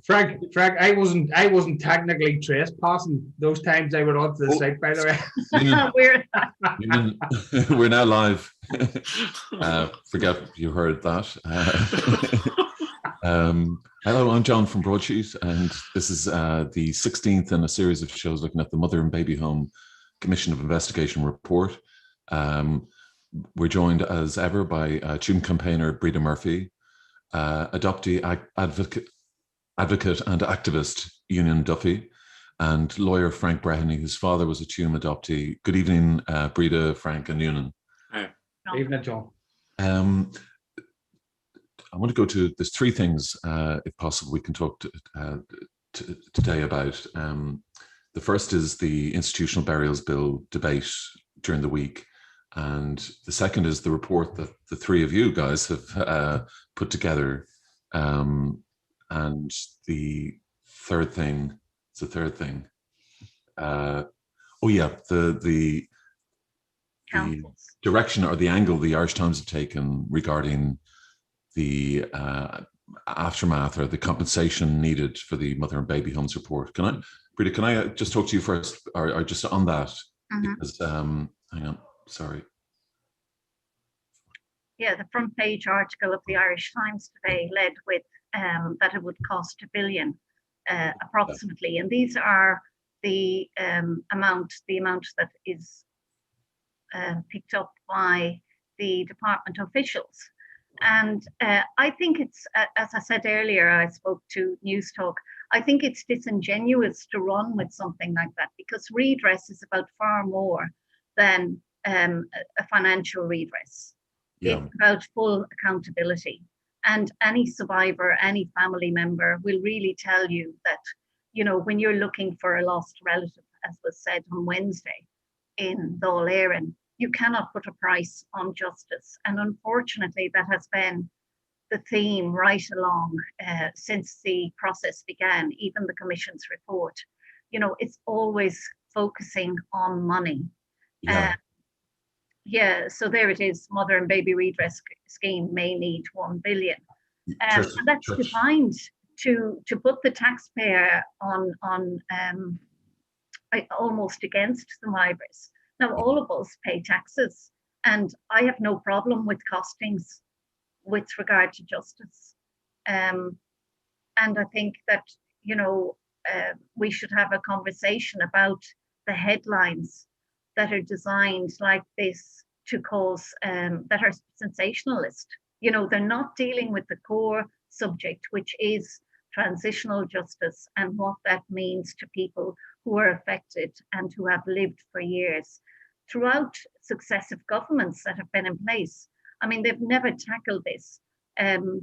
Frank, I wasn't technically trespassing those times I went onto the site, by the way. We're now live. Forget you heard that. Hello, I'm John from Broadsheet, and this is the 16th in a series of shows looking at the Mother and Baby Home Commission of Investigation report. We're joined as ever by student campaigner Breda Murphy, adoptee advocate and activist Union Duffy, and lawyer Frank Breheny, whose father was a Tuam adoptee. Good evening, Breda, Frank, and Union. Hi. Good evening, John. I want to go to, there's three things, if possible, we can talk today about. The first is the Institutional Burials Bill debate during the week. And the second is the report that the three of you guys have put together. And the third thing, the direction or the angle the Irish Times have taken regarding the aftermath or the compensation needed for the Mother and Baby Homes report. Breda, can I just talk to you first, or just on that? Because, hang on, sorry. Yeah, the front page article of the Irish Times today led with that it would cost $1 billion approximately, and these are the amount that is picked up by the department officials. And I think it's, as I said earlier, I spoke to News Talk, I think it's disingenuous to run with something like that, because redress is about far more than a financial redress. Yeah. It's about full accountability. And any survivor, any family member will really tell you that, you know, when you're looking for a lost relative, as was said on Wednesday in Dáil Éireann, you cannot put a price on justice. And unfortunately, that has been the theme right along since the process began, even the Commission's report. You know, it's always focusing on money. Yeah. So there it is. Mother and Baby Redress Scheme may need $1 billion. And that's designed to put the taxpayer on almost against the migrants. Now, all of us pay taxes, and I have no problem with costings with regard to justice. And I think that, you know, we should have a conversation about the headlines that are designed like this to cause, that are sensationalist. You know, they're not dealing with the core subject, which is transitional justice and what that means to people who are affected and who have lived for years. Throughout successive governments that have been in place, I mean, they've never tackled this.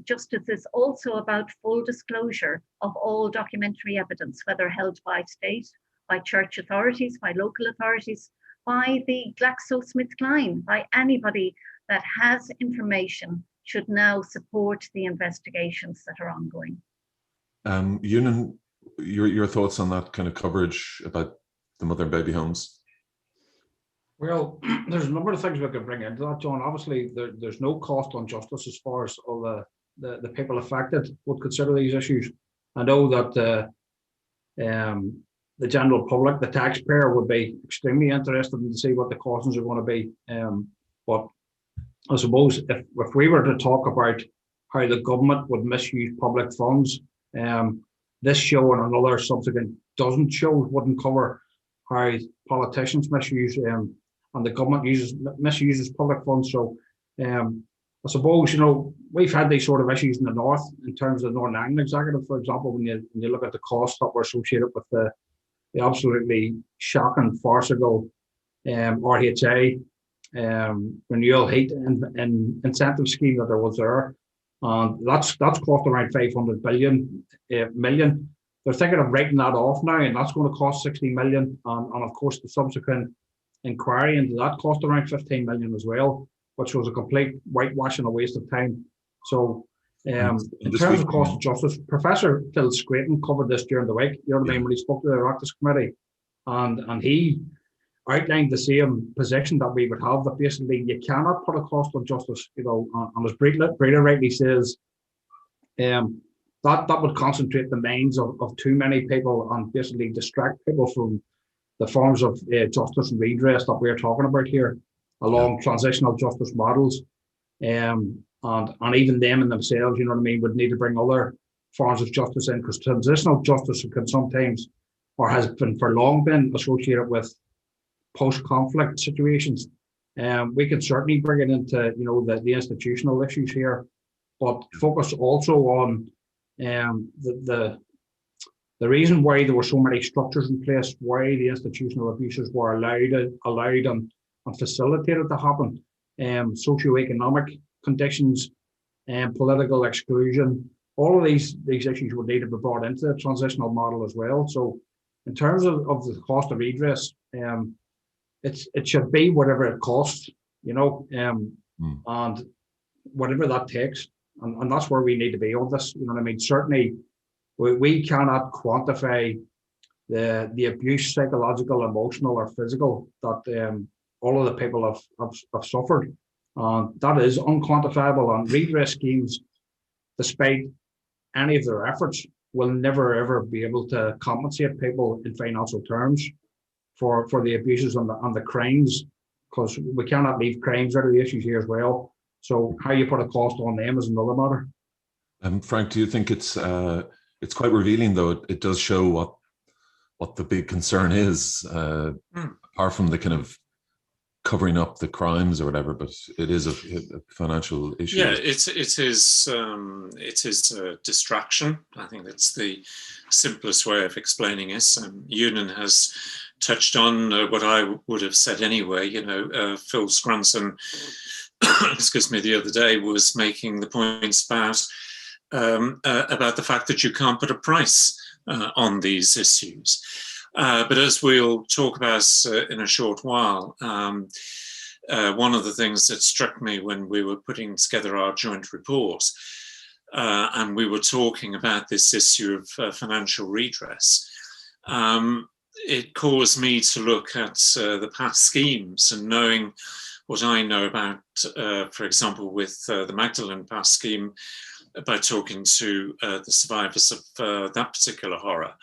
Justice is also about full disclosure of all documentary evidence, whether held by state, by church authorities, by local authorities, by the GlaxoSmithKline, by anybody that has information should now support the investigations that are ongoing. Union, your thoughts on that kind of coverage about the Mother and Baby Homes? Well, there's a number of things we could bring into that, John. Obviously, there's no cost on justice as far as all the people affected would consider these issues. I know that the general public, the taxpayer, would be extremely interested in to see what the costings are going to be. But I suppose if we were to talk about how the government would misuse public funds, this show and another subsequent dozen shows wouldn't cover how politicians misuse and the government misuses public funds. So I suppose, you know, we've had these sort of issues in the north in terms of the Northern Ireland Executive, for example, when you look at the costs that were associated with the absolutely shocking, farcical RHA renewal heat and incentive scheme that there was there. And that's cost around 500 million. They're thinking of writing that off now, and that's going to cost 60 million. And of course, the subsequent inquiry into that cost around 15 million as well, which was a complete whitewash and a waste of time. So in terms of cost of justice, Professor Phil Scraton covered this during the week, you know what I mean, when he spoke to the Oireachtas Committee, and he outlined the same position that we would have, that basically you cannot put a cost on justice, you know, and as Breda rightly says, that would concentrate the minds of too many people and basically distract people from the forms of justice and redress that we're talking about here, along transitional justice models. And even them in themselves, you know what I mean, would need to bring other forms of justice in, because transitional justice can sometimes, or has been for long been, associated with post-conflict situations. We can certainly bring it into, you know, the institutional issues here, but focus also on the reason why there were so many structures in place, why the institutional abuses were allowed and facilitated to happen, socioeconomic conditions and political exclusion. All of these issues would need to be brought into the transitional model as well. So in terms of the cost of redress, it should be whatever it costs, you know, and whatever that takes. And that's where we need to be on this. You know what I mean? Certainly, we cannot quantify the abuse, psychological, emotional, or physical, that all of the people have suffered. That is unquantifiable. And redress schemes, despite any of their efforts, will never ever be able to compensate people in financial terms for the abuses and the crimes, because we cannot leave crimes out of the issues here as well. So how you put a cost on them is another matter. Frank, do you think it's quite revealing, though? It does show what the big concern is, apart from the kind of covering up the crimes or whatever, but it is a financial issue. Yeah, it is a distraction. I think that's the simplest way of explaining it. Ewan has touched on what I would have said anyway. You know, Phil Scranton, excuse me, the other day was making the points about the fact that you can't put a price on these issues. But as we'll talk about in a short while, one of the things that struck me when we were putting together our joint report, and we were talking about this issue of financial redress, it caused me to look at the past schemes, and knowing what I know about, for example, with the Magdalene Pass scheme, by talking to the survivors of that particular horror.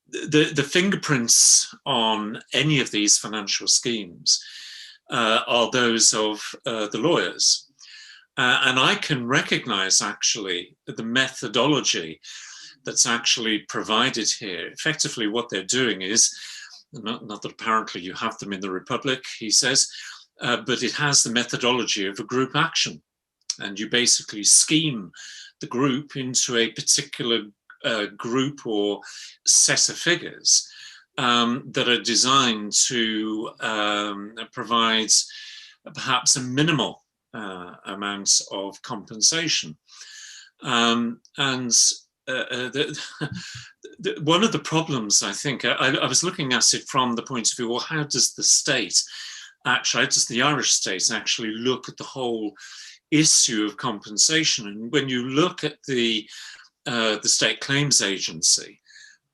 The fingerprints on any of these financial schemes are those of the lawyers. And I can recognize actually the methodology that's actually provided here. Effectively what they're doing is, not that apparently you have them in the Republic, he says, but it has the methodology of a group action. And you basically scheme the group into a particular group or set of figures that are designed to provide perhaps a minimal amount of compensation. And one of the problems, I think, I was looking at it from the point of view, well, how does the state actually, how does the Irish state actually look at the whole issue of compensation? And when you look at the State Claims Agency,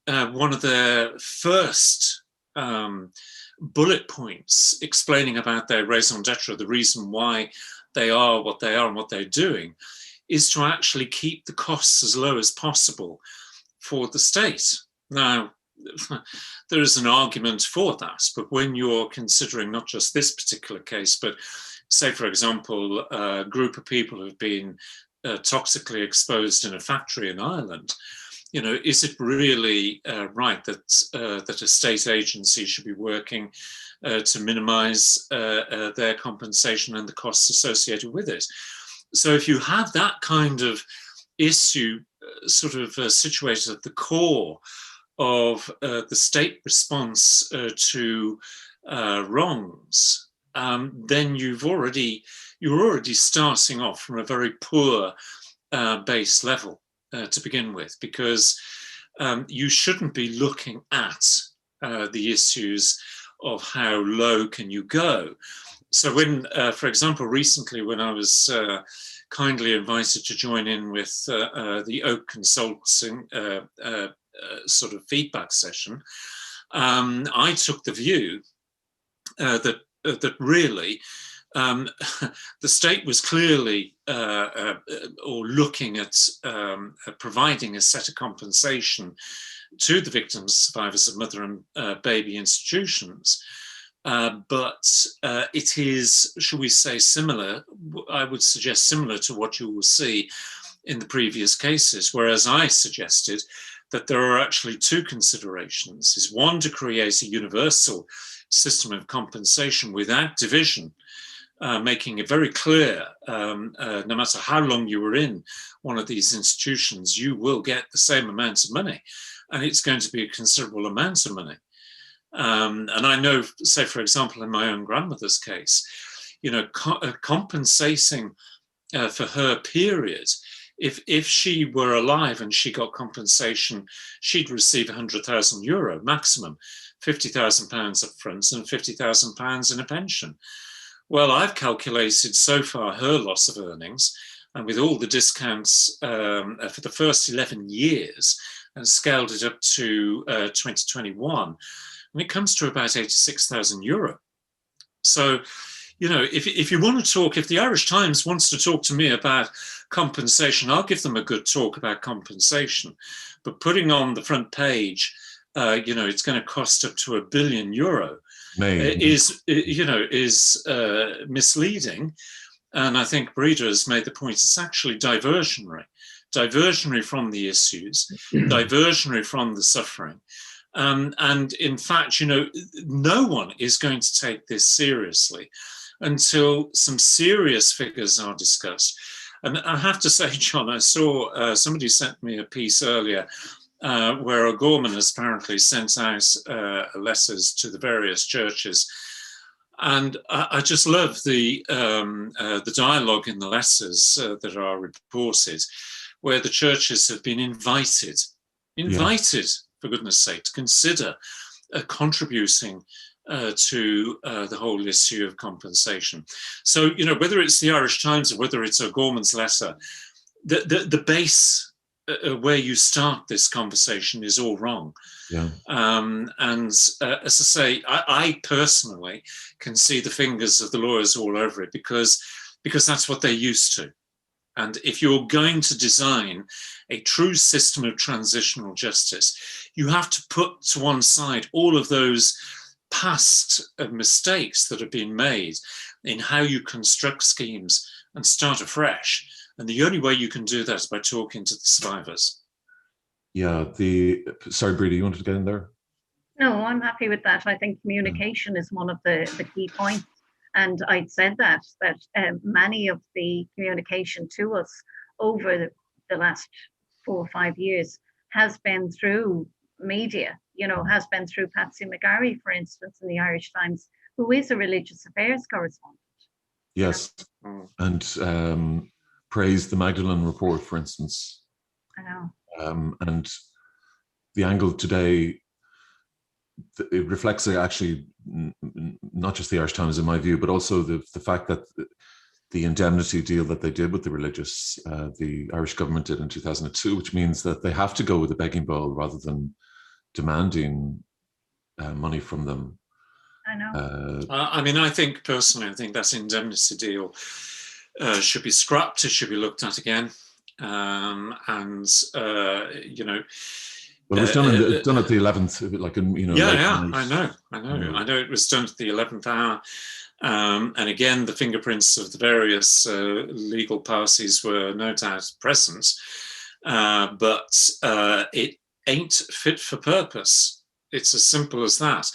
one of their first bullet points explaining about their raison d'etre, the reason why they are what they are and what they're doing, is to actually keep the costs as low as possible for the state. Now, there is an argument for that, but when you're considering not just this particular case, but say, for example, a group of people who've been toxically exposed in a factory in Ireland, you know, is it really right that that a state agency should be working to minimise their compensation and the costs associated with it? So if you have that kind of issue sort of situated at the core of the state response to wrongs, then you're already starting off from a very poor base level to begin with, because you shouldn't be looking at the issues of how low can you go. So when, for example, recently when I was kindly invited to join in with the Oak Consulting sort of feedback session, I took the view that really the state was clearly or looking at providing a set of compensation to the victims, survivors of mother and baby institutions. But it is, shall we say, similar, I would suggest similar to what you will see in the previous cases, whereas I suggested that there are actually two considerations. Is one, to create a universal system of compensation without division, making it very clear, no matter how long you were in one of these institutions, you will get the same amount of money, and it's going to be a considerable amount of money. And I know, say, for example, in my own grandmother's case, you know, compensating for her period, if she were alive and she got compensation, she'd receive €100,000 maximum, £50,000 up front and £50,000 in a pension. Well, I've calculated so far her loss of earnings, and with all the discounts for the first 11 years, and scaled it up to 2021, and it comes to about €86,000. So, you know, if you want to talk, if the Irish Times wants to talk to me about compensation, I'll give them a good talk about compensation. But putting on the front page, you know, it's going to cost up to €1 billion is, you know, is misleading. And I think Breda has made the point, it's actually diversionary from the issues, diversionary from the suffering. And in fact, you know, no one is going to take this seriously until some serious figures are discussed. And I have to say, John, I saw somebody sent me a piece earlier where O'Gorman has apparently sent out letters to the various churches. And I just love the dialogue in the letters that are reported, where the churches have been invited, for goodness sake, to consider contributing to the whole issue of compensation. So, you know, whether it's the Irish Times or whether it's O'Gorman's letter, the base where you start this conversation is all wrong. Yeah. And as I say, I personally can see the fingers of the lawyers all over it because that's what they're used to. And if you're going to design a true system of transitional justice, you have to put to one side all of those past mistakes that have been made in how you construct schemes and start afresh. And the only way you can do that is by talking to the survivors. Yeah, sorry, Breda, you wanted to get in there? No, I'm happy with that. I think communication is one of the key points. And I'd said that many of the communication to us over the last 4 or 5 years has been through media, you know, has been through Patsy McGarry, for instance, in the Irish Times, who is a religious affairs correspondent. Yes, and praised the Magdalene report, for instance. I know. And the angle today, it reflects actually not just the Irish Times in my view, but also the fact that the indemnity deal that they did with the religious, the Irish government did in 2002, which means that they have to go with a begging bowl rather than demanding money from them. I know. I mean, I think personally, I think that indemnity deal should be scrapped. It should be looked at again. And you know, well, it was done at the 11th, like in, you know. Yeah, I know it was done at the 11th hour. And again, the fingerprints of the various legal parties were no doubt present, but it ain't fit for purpose. It's as simple as that.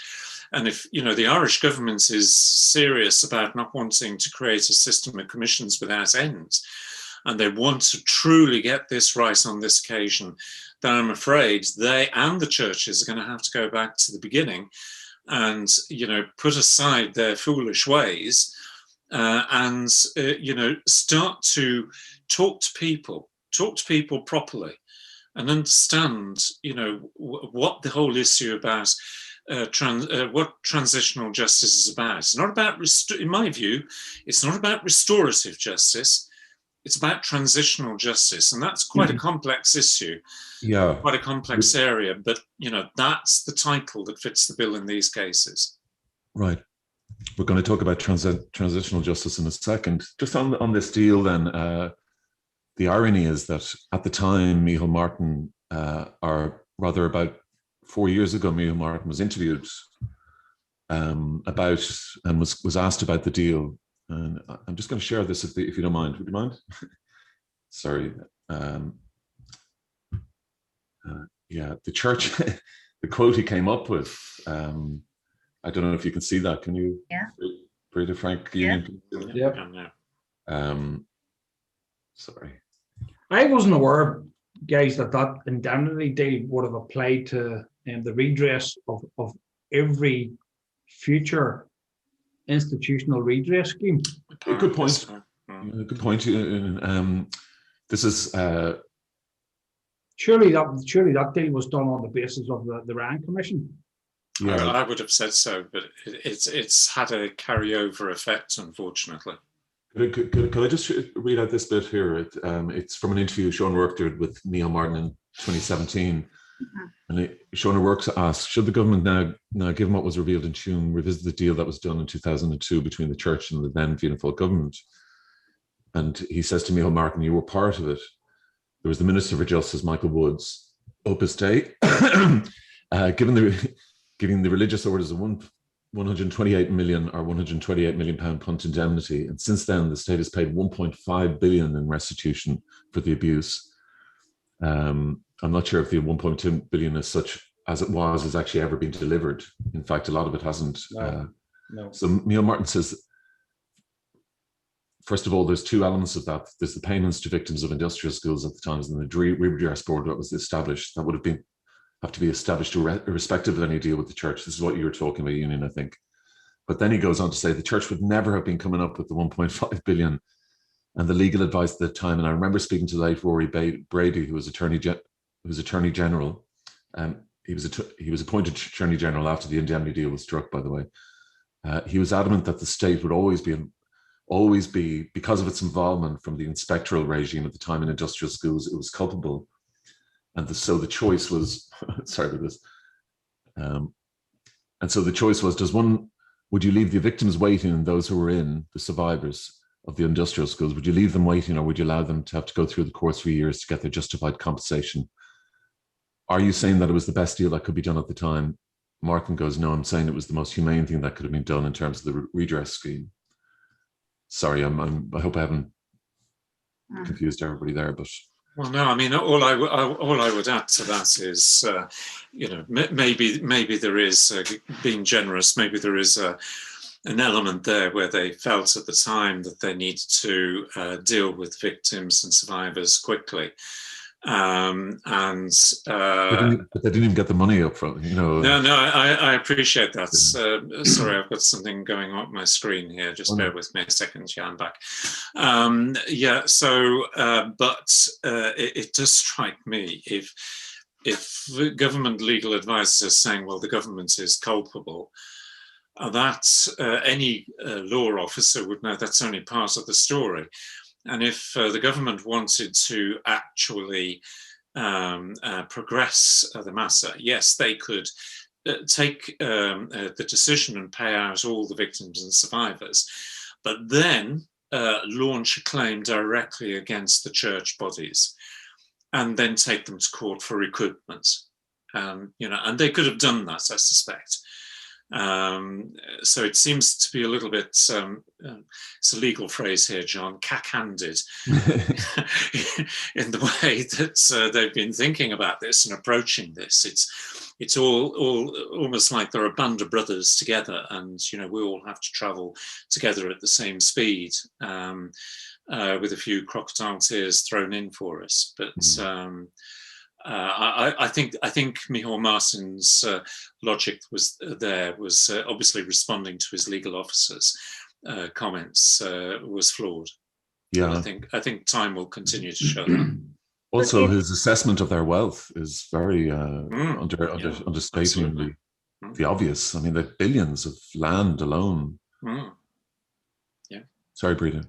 And if, you know, the Irish government is serious about not wanting to create a system of commissions without end, and they want to truly get this right on this occasion, then I'm afraid they and the churches are going to have to go back to the beginning and, you know, put aside their foolish ways and, you know, start to talk to people properly and understand, you know, what the whole issue about what transitional justice is about. It's not about, in my view, it's not about restorative justice. It's about transitional justice, and that's quite a complex issue. Yeah, quite a complex area. But you know, that's the title that fits the bill in these cases. Right. we're going to talk about transitional justice in a second. Just on this deal, then, the irony is that at the time, Micheál Martin, or rather about 4 years ago, Micheál Martin was interviewed about and was asked about the deal. And I'm just going to share this if you don't mind. Would you mind? Sorry. Yeah, the church, the quote he came up with. I don't know if you can see that. Can you? Yeah. Breda Frank. Yeah. Sorry. I wasn't aware, guys, that indemnity deal would have applied to the redress of every future institutional redress scheme. Good point. Good point. This is surely that deal was done on the basis of the Rand Commission. Yeah, I would have said so, but it's had a carryover effect, unfortunately. Could I just read out this bit here? It's from an interview Sean O'Rourke did with Micheál Martin in 2017. And Sean O'Rourke asked, should the government now, given what was revealed in Tuam, revisit the deal that was done in 2002 between the church and the then Fianna Fáil government? And he says to Micheál Martin, you were part of it. There was the Minister for Justice, Michael Woods, Opus Dei, giving the religious orders a 128 million or 128 million pound punt indemnity. And since then, the state has paid 1.5 billion in restitution for the abuse. I'm not sure if the 1.2 billion as such as it was has actually ever been delivered. In fact, a lot of it hasn't. No. So Micheál Martin says, first of all, there's two elements of that. There's the payments to victims of industrial schools at the time, and the redress board that was established. That would have to be established irrespective of any deal with the church. This is what you were talking about, Union, I think. But then he goes on to say the church would never have been coming up with the 1.5 billion and the legal advice at the time. And I remember speaking to the late Rory Brady, who was Attorney General. He was appointed Attorney General after the indemnity deal was struck, by the way. He was adamant that the state would always be, because of its involvement from the inspectoral regime at the time in industrial schools, it was culpable. And so the choice was, sorry about this. And so the choice was, would you leave the victims waiting and those who were in, the survivors of the industrial schools, would you leave them waiting, or would you allow them to have to go through the course for years to get their justified compensation? Are you saying that it was the best deal that could be done at the time? Martin goes, no, I'm saying it was the most humane thing that could have been done in terms of the redress scheme. Sorry, I hope I haven't confused everybody there, but. Well, no, I mean, all I would add to that is, maybe there is, being generous, maybe there is an element there where they felt at the time that they needed to deal with victims and survivors quickly. But they didn't even get the money up front, No, I appreciate that. Sorry, I've got something going on my screen here. Just bear with me a second. Yeah, I'm back. It does strike me if government legal advisors are saying, well, the government is culpable, that any law officer would know that's only part of the story. And if the government wanted to actually progress the matter, yes, they could take the decision and pay out all the victims and survivors, but then launch a claim directly against the church bodies and then take them to court for recoupment. And they could have done that, I suspect. So it seems to be a little bit, it's a legal phrase here, John, cack-handed in the way that they've been thinking about this and approaching this. It's all almost like they're a band of brothers together, and we all have to travel together at the same speed, with a few crocodile tears thrown in for us. But I think Micheál Martin's logic was obviously responding to his legal officer's comments was flawed. Yeah, I think time will continue to show that. Also, his assessment of their wealth is very understating the obvious. I mean, they're billions of land alone. Yeah. Sorry, Breda.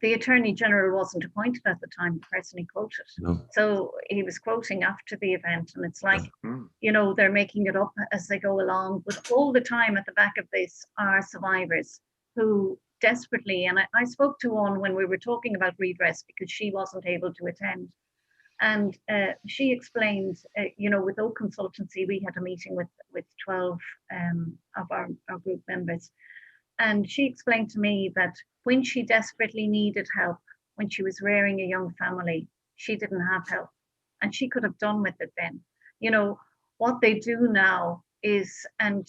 The Attorney General wasn't appointed at the time, the person he quoted. No. So he was quoting after the event, and it's like, Mm. you know, they're making it up as they go along. But all the time at the back of this are survivors who desperately, and I spoke to one when we were talking about redress because she wasn't able to attend. And she explained, you know, with Oak Consultancy, we had a meeting with 12 of our group members. And she explained to me that when she desperately needed help, when she was rearing a young family, she didn't have help. And she could have done with it then. You know, what they do now is, and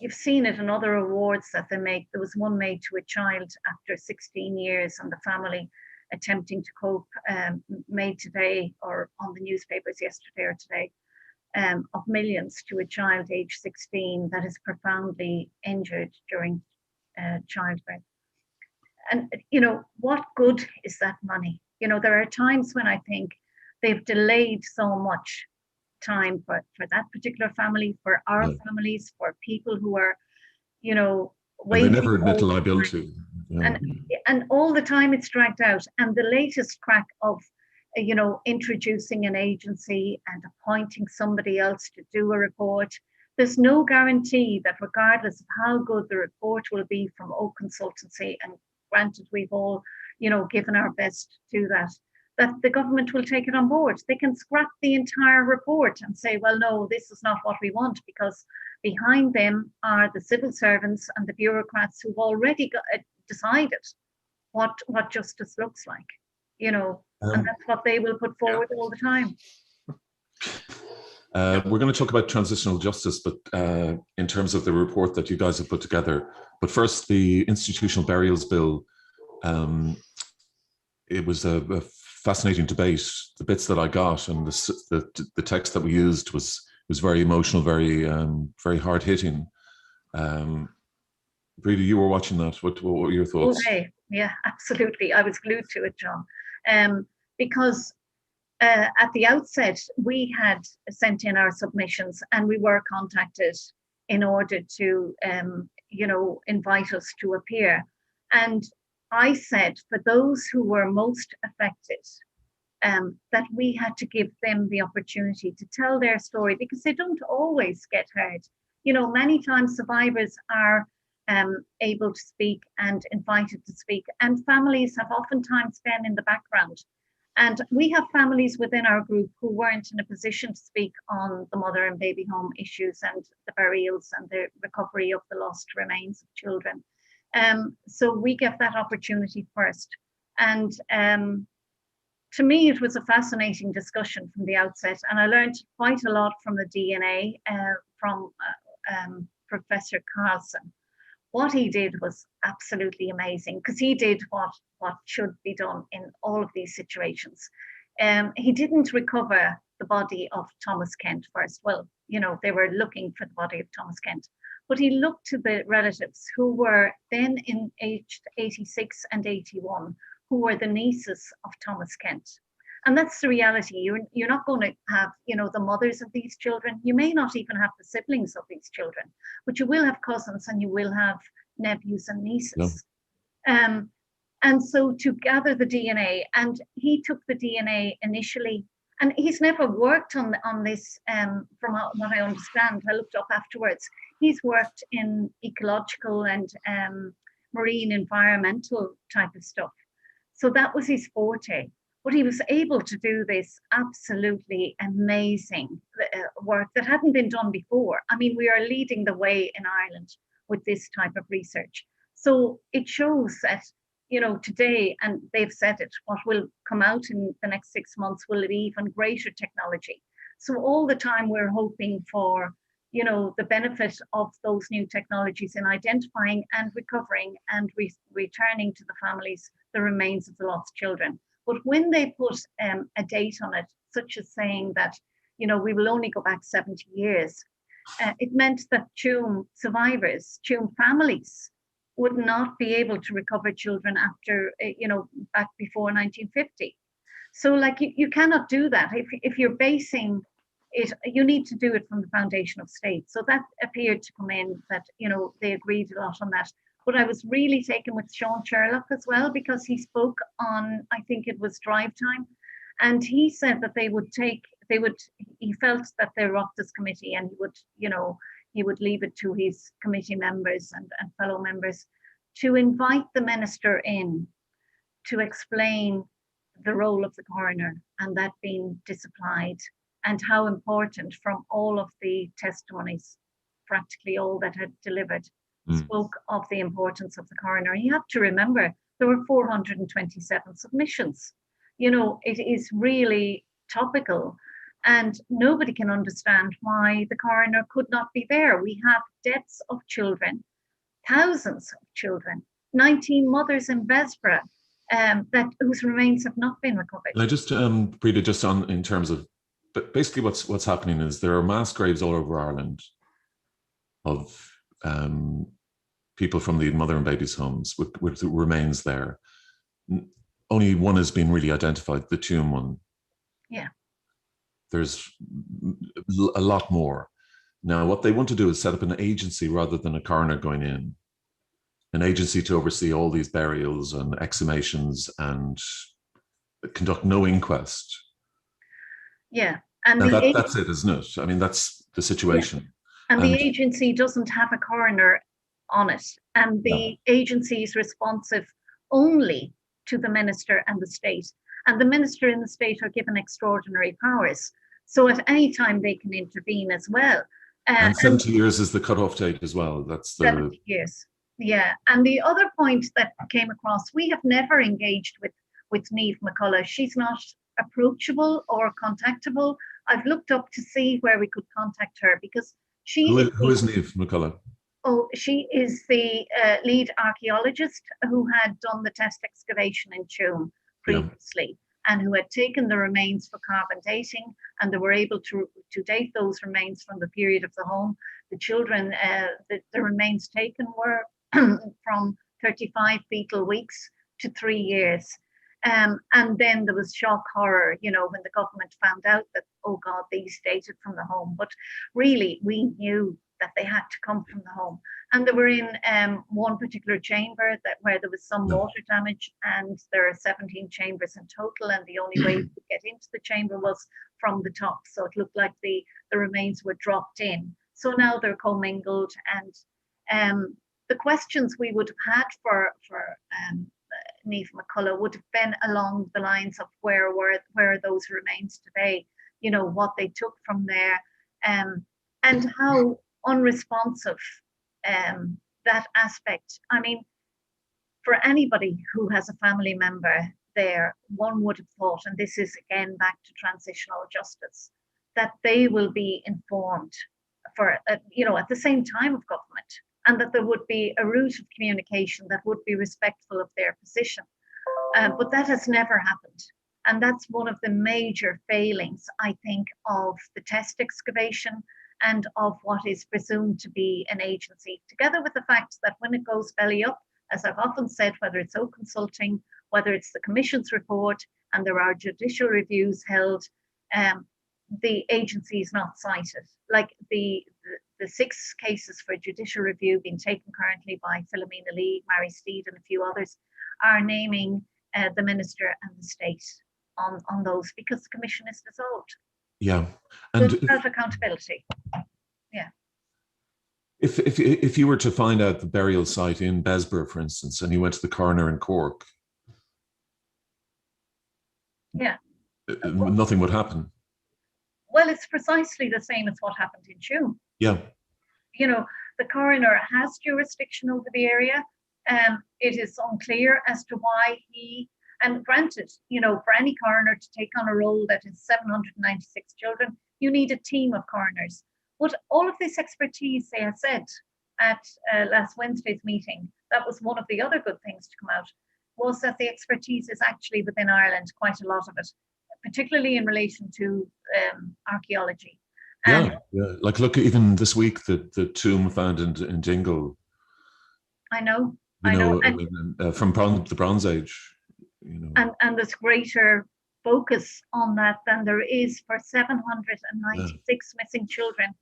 you've seen it in other awards that they make. There was one made to a child after 16 years and the family attempting to cope, made today or on the newspapers yesterday or today, of millions to a child age 16 that is profoundly injured during childbirth. And, you know, what good is that money? You know, there are times when I think they've delayed so much time for that particular family, for our families, for people who are, you know, And they waiting. never admit liability. Yeah. And all the time it's dragged out. And the latest crack of, you know, introducing an agency and appointing somebody else to do a report. There's no guarantee that regardless of how good the report will be from Oak Consultancy, and granted we've all, you know, given our best to that the government will take it on board. They can scrap the entire report and say, well, no, this is not what we want, because behind them are the civil servants and the bureaucrats who've already decided what justice looks like, you know, and that's what they will put forward all the time. We're going to talk about transitional justice, but in terms of the report that you guys have put together. But first, the institutional burials bill. It was a fascinating debate. The bits that I got and the text that we used was very emotional, very very hard hitting. Breda, you were watching that. What were your thoughts? Okay. Yeah, absolutely. I was glued to it, John, because at the outset, we had sent in our submissions and we were contacted in order to, you know, invite us to appear. And I said, for those who were most affected, that we had to give them the opportunity to tell their story, because they don't always get heard. You know, many times survivors are able to speak and invited to speak, and families have oftentimes been in the background. And we have families within our group who weren't in a position to speak on the mother and baby home issues and the burials and the recovery of the lost remains of children. So we give that opportunity first. And to me, it was a fascinating discussion from the outset. And I learned quite a lot from the DNA, from Professor Carlson. What he did was absolutely amazing, because he did what should be done in all of these situations. He didn't recover the body of Thomas Kent first. Well, you know, they were looking for the body of Thomas Kent, but he looked to the relatives who were then in aged 86 and 81, who were the nieces of Thomas Kent. And that's the reality. You're not going to have, you know, the mothers of these children. You may not even have the siblings of these children, but you will have cousins and you will have nephews and nieces. No. And so to gather the DNA, and he took the DNA initially, and he's never worked on this, from what I understand. I looked up afterwards. He's worked in ecological and marine environmental type of stuff. So that was his forte. But he was able to do this absolutely amazing work that hadn't been done before. I mean, we are leading the way in Ireland with this type of research. So it shows that, you know, today, and they've said it, what will come out in the next 6 months will be even greater technology. So all the time we're hoping for, you know, the benefit of those new technologies in identifying and recovering and returning to the families the remains of the lost children. But when they put a date on it, such as saying that, you know, we will only go back 70 years, it meant that Tuam survivors, Tuam families would not be able to recover children after, you know, back before 1950. So like you cannot do that. If you're basing it, you need to do it from the foundation of state. So that appeared to come in that, you know, they agreed a lot on that. But I was really taken with Sean Sherlock as well, because he spoke on, I think it was Drive Time, and he said that he felt that the Oireachtas committee, and he would leave it to his committee members and fellow members to invite the minister in to explain the role of the coroner and that being disapplied, and how important, from all of the testimonies, practically all that had delivered, spoke of the importance of the coroner. You have to remember there were 427 submissions. It is really topical, and nobody can understand why the coroner could not be there. We have deaths of children, thousands of children, 19 mothers in Besborough whose remains have not been recovered. And I just, Breda, just on in terms of, but basically what's happening is there are mass graves all over Ireland of people from the mother and babies homes with remains there. Only one has been really identified, the Tuam one. Yeah. There's a lot more. Now, what they want to do is set up an agency rather than a coroner going in, an agency to oversee all these burials and exhumations and conduct no inquest. Yeah. And that's it, isn't it? I mean, that's the situation. Yeah. And the agency doesn't have a coroner on it. And the agency is responsive only to the minister and the state. And the minister and the state are given extraordinary powers. So at any time they can intervene as well. And 70 years is the cutoff date as well. That's the 70 years. Yeah. And the other point that came across, we have never engaged with Niamh McCullough. She's not approachable or contactable. I've looked up to see where we could contact her, because she Who is Niamh McCullough? Oh, she is the lead archaeologist who had done the test excavation in Tuam previously, and who had taken the remains for carbon dating, and they were able to date those remains from the period of the home. The children, the remains taken were from 35 fetal weeks to 3 years. And then there was shock horror, when the government found out that, oh God, these dated from the home. But really, we knew that they had to come from the home. And they were in one particular chamber where there was some water damage, and there are 17 chambers in total, and the only way to get into the chamber was from the top. So it looked like the remains were dropped in. So now they're commingled, and the questions we would have had for Niamh McCullough would have been along the lines of where are those remains today, what they took from there, and how unresponsive that aspect. I mean, for anybody who has a family member there, one would have thought, and this is again back to transitional justice, that they will be informed at the same time of government, and that there would be a route of communication that would be respectful of their position. But that has never happened. And that's one of the major failings, I think, of the test excavation and of what is presumed to be an agency, together with the fact that when it goes belly up, as I've often said, whether it's O Consulting, whether it's the Commission's report, and there are judicial reviews held, the agency is not cited. Like the 6 cases for judicial review being taken currently by Philomena Lee, Mary Steed, and a few others, are naming the minister and the state on those, because the commission is dissolved. Yeah, and so without accountability. Yeah. If you were to find out the burial site in Besborough, for instance, and you went to the coroner in Cork, nothing would happen. Well, it's precisely the same as what happened in Tuam. Yeah. The coroner has jurisdiction over the area. It is unclear as to why and granted, for any coroner to take on a role that is 796 children, you need a team of coroners. But all of this expertise, they have said at last Wednesday's meeting, that was one of the other good things to come out, was that the expertise is actually within Ireland, quite a lot of it, particularly in relation to archaeology. Yeah. Like, look, even this week, the tomb found in Dingle. I know. From the Bronze Age. And there's greater focus on that than there is for 796 missing children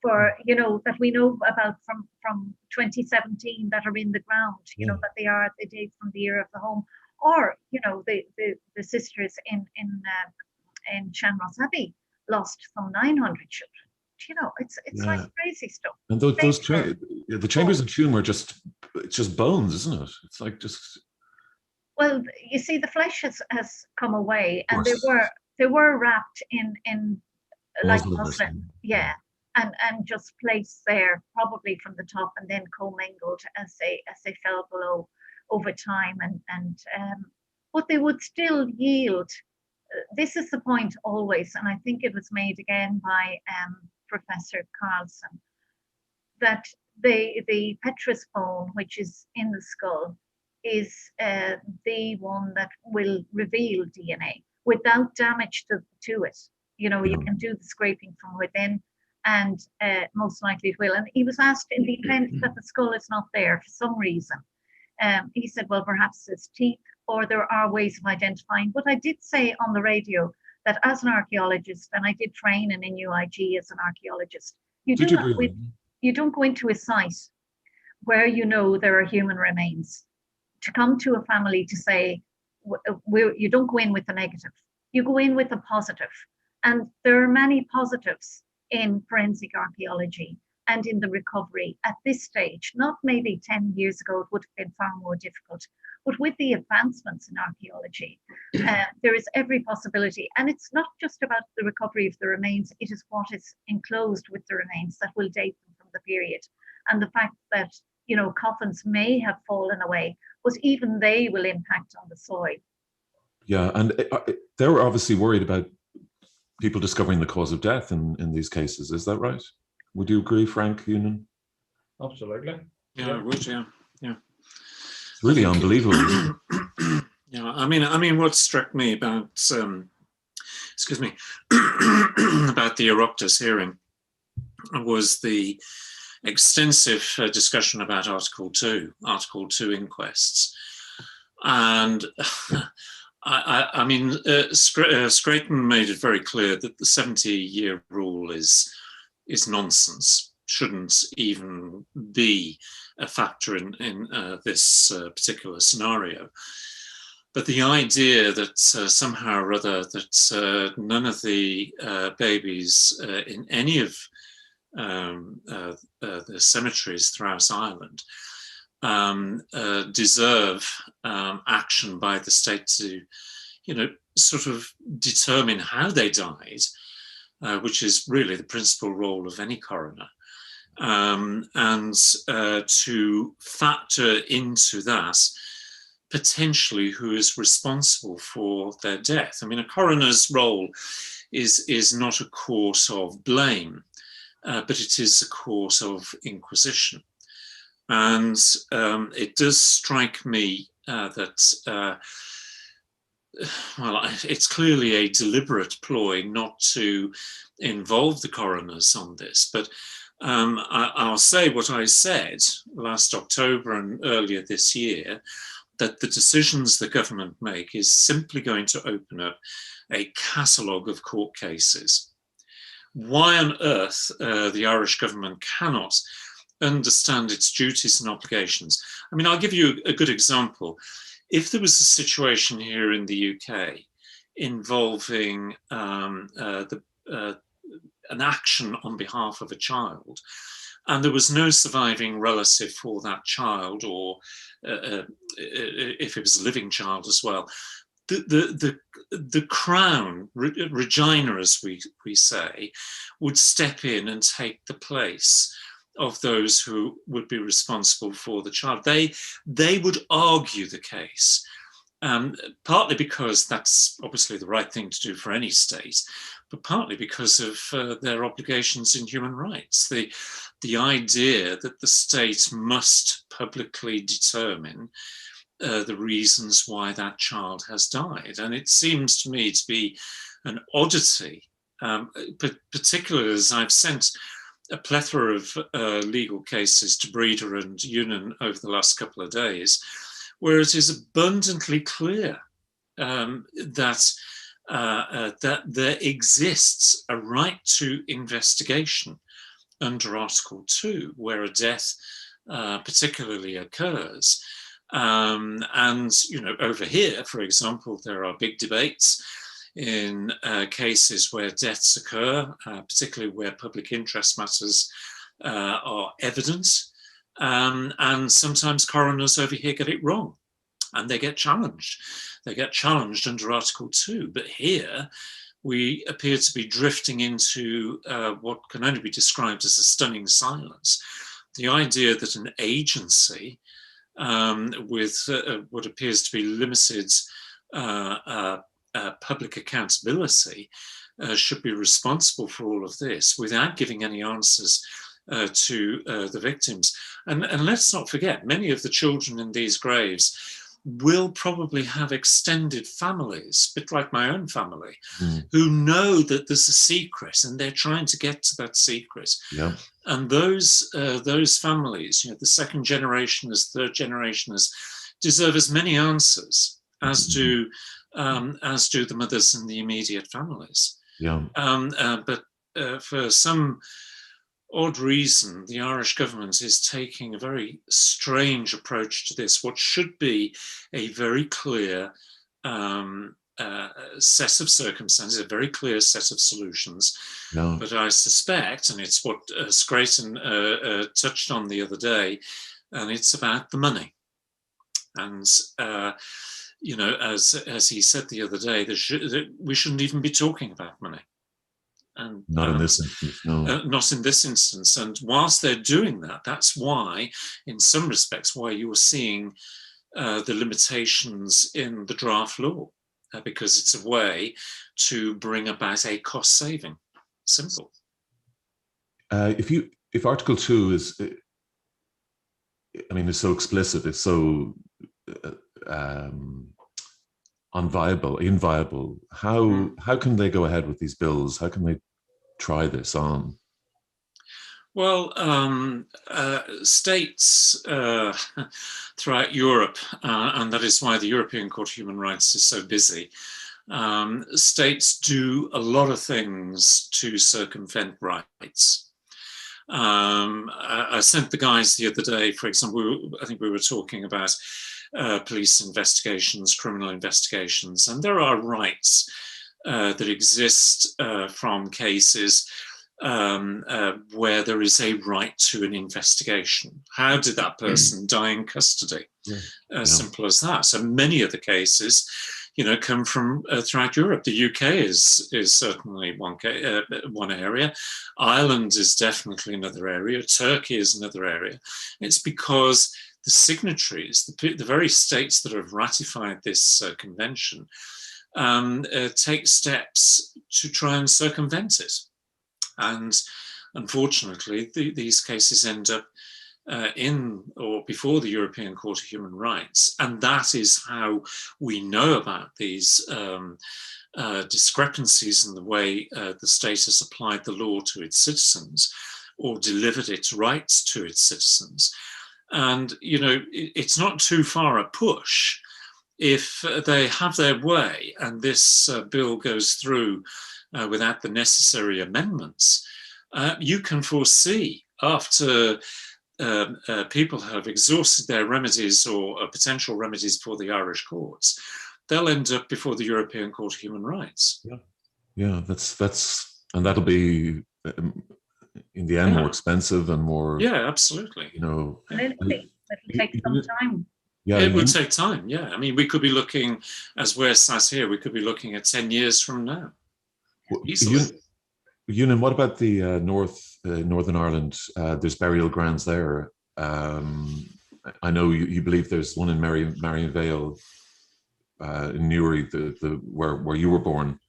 for, you know, that we know about from 2017 that are in the ground, you know, that they are, they date from the era of the home, or, you know, the sisters in Shamrock Abbey lost some 900 children. You know, it's like crazy stuff. And those the chambers of Tuam are just, it's just bones, isn't it? It's like just. Well, you see, the flesh has come away, and they were wrapped in like muslin, yeah, and just placed there probably from the top, and then commingled as they fell below over time, and but they would still yield. This is the point always, and I think it was made again by Professor Carlson, that the petrous bone, which is in the skull, is the one that will reveal DNA without damage to it. You know, you can do the scraping from within, and most likely it will. And he was asked, in the event that the skull is not there for some reason, he said, well, perhaps it's teeth, or there are ways of identifying. But I did say on the radio that as an archaeologist, and I did train in NUIG as an archaeologist, you don't go into a site where you know there are human remains to come to a family to say, you don't go in with a negative, you go in with a positive. And there are many positives in forensic archaeology and in the recovery at this stage. Not maybe 10 years ago, it would have been far more difficult. But with the advancements in archaeology, there is every possibility. And it's not just about the recovery of the remains, it is what is enclosed with the remains that will date them from the period. And the fact that, you know, coffins may have fallen away, but even they will impact on the soil. Yeah, and they were obviously worried about people discovering the cause of death in these cases. Is that right? Would you agree, Frank Noonan? Absolutely. Yeah, I would. Yeah. It's really unbelievable. Yeah, I mean, what struck me about, excuse me, about the Oireachtas hearing was the extensive discussion about Article 2 inquests. And I mean, Scraton made it very clear that the 70-year rule is nonsense, shouldn't even be a factor in this particular scenario. But the idea that somehow or other that none of the babies in any of the cemeteries throughout Ireland deserve action by the state to, you know, sort of determine how they died, which is really the principal role of any coroner, and to factor into that potentially who is responsible for their death. I mean, a coroner's role is not a course of blame, but it is a course of inquisition. And it does strike me that, well, it's clearly a deliberate ploy not to involve the coroners on this, but I'll say what I said last October and earlier this year, that the decisions the government make is simply going to open up a catalogue of court cases. Why on earth the Irish government cannot understand its duties and obligations? I mean, I'll give you a good example. If there was a situation here in the UK involving an action on behalf of a child, and there was no surviving relative for that child, or if it was a living child as well, the Crown, Regina as we say, would step in and take the place of those who would be responsible for the child. They would argue the case, partly because that's obviously the right thing to do for any state, but partly because of their obligations in human rights. The idea that the state must publicly determine the reasons why that child has died. And it seems to me to be an oddity, particularly as I've sent a plethora of legal cases to Breeder and Noonan over the last couple of days, where it is abundantly clear that there exists a right to investigation under Article 2, where a death particularly occurs. And, over here, for example, there are big debates in cases where deaths occur, particularly where public interest matters are evident. And sometimes coroners over here get it wrong and they get challenged. They get challenged under Article 2. But here we appear to be drifting into what can only be described as a stunning silence. The idea that an agency with what appears to be limited public accountability should be responsible for all of this without giving any answers to the victims. And let's not forget, many of the children in these graves will probably have extended families, a bit like my own family, who know that there's a secret and they're trying to get to that secret. Yeah. And those families, the second generationers, third generationers, deserve as many answers as do the mothers and the immediate families. Yeah. But for some odd reason, the Irish government is taking a very strange approach to this, what should be a very clear set of circumstances, a very clear set of solutions. No. But I suspect, and it's what Scraton touched on the other day, and it's about the money. And, as he said the other day, we shouldn't even be talking about money. And, not in this instance, no. Not in this instance. And whilst they're doing that, that's why, in some respects, why you're seeing the limitations in the draft law, because it's a way to bring about a cost saving. Simple. If Article 2 is, it's so explicit, it's so inviable. How can they go ahead with these bills? How can they try this on? Well, states throughout Europe, and that is why the European Court of Human Rights is so busy, states do a lot of things to circumvent rights. I sent the guys the other day, for example, I think we were talking about police investigations, criminal investigations, and there are rights that exist from cases where there is a right to an investigation. How did that person die in custody? Simple as that. So many of the cases, come from throughout Europe. The UK is certainly one area. Ireland is definitely another area. Turkey is another area. It's because the signatories, the very states that have ratified this convention, take steps to try and circumvent it. And unfortunately, these cases end up in or before the European Court of Human Rights. And that is how we know about these discrepancies in the way the state has applied the law to its citizens or delivered its rights to its citizens. And, it's not too far a push if they have their way and this bill goes through without the necessary amendments. You can foresee after people have exhausted their remedies or potential remedies for the Irish courts, they'll end up before the European Court of Human Rights. Yeah, and that'll be in the end more expensive and more. Yeah, absolutely. It'll take some time. Yeah, it would take time. Yeah, we could be looking, as we're sat here, we could be looking at 10 years from now. Ewan, what about the Northern Ireland? There's burial grounds there. I know you believe there's one in Marion Vale in Newry, where you were born.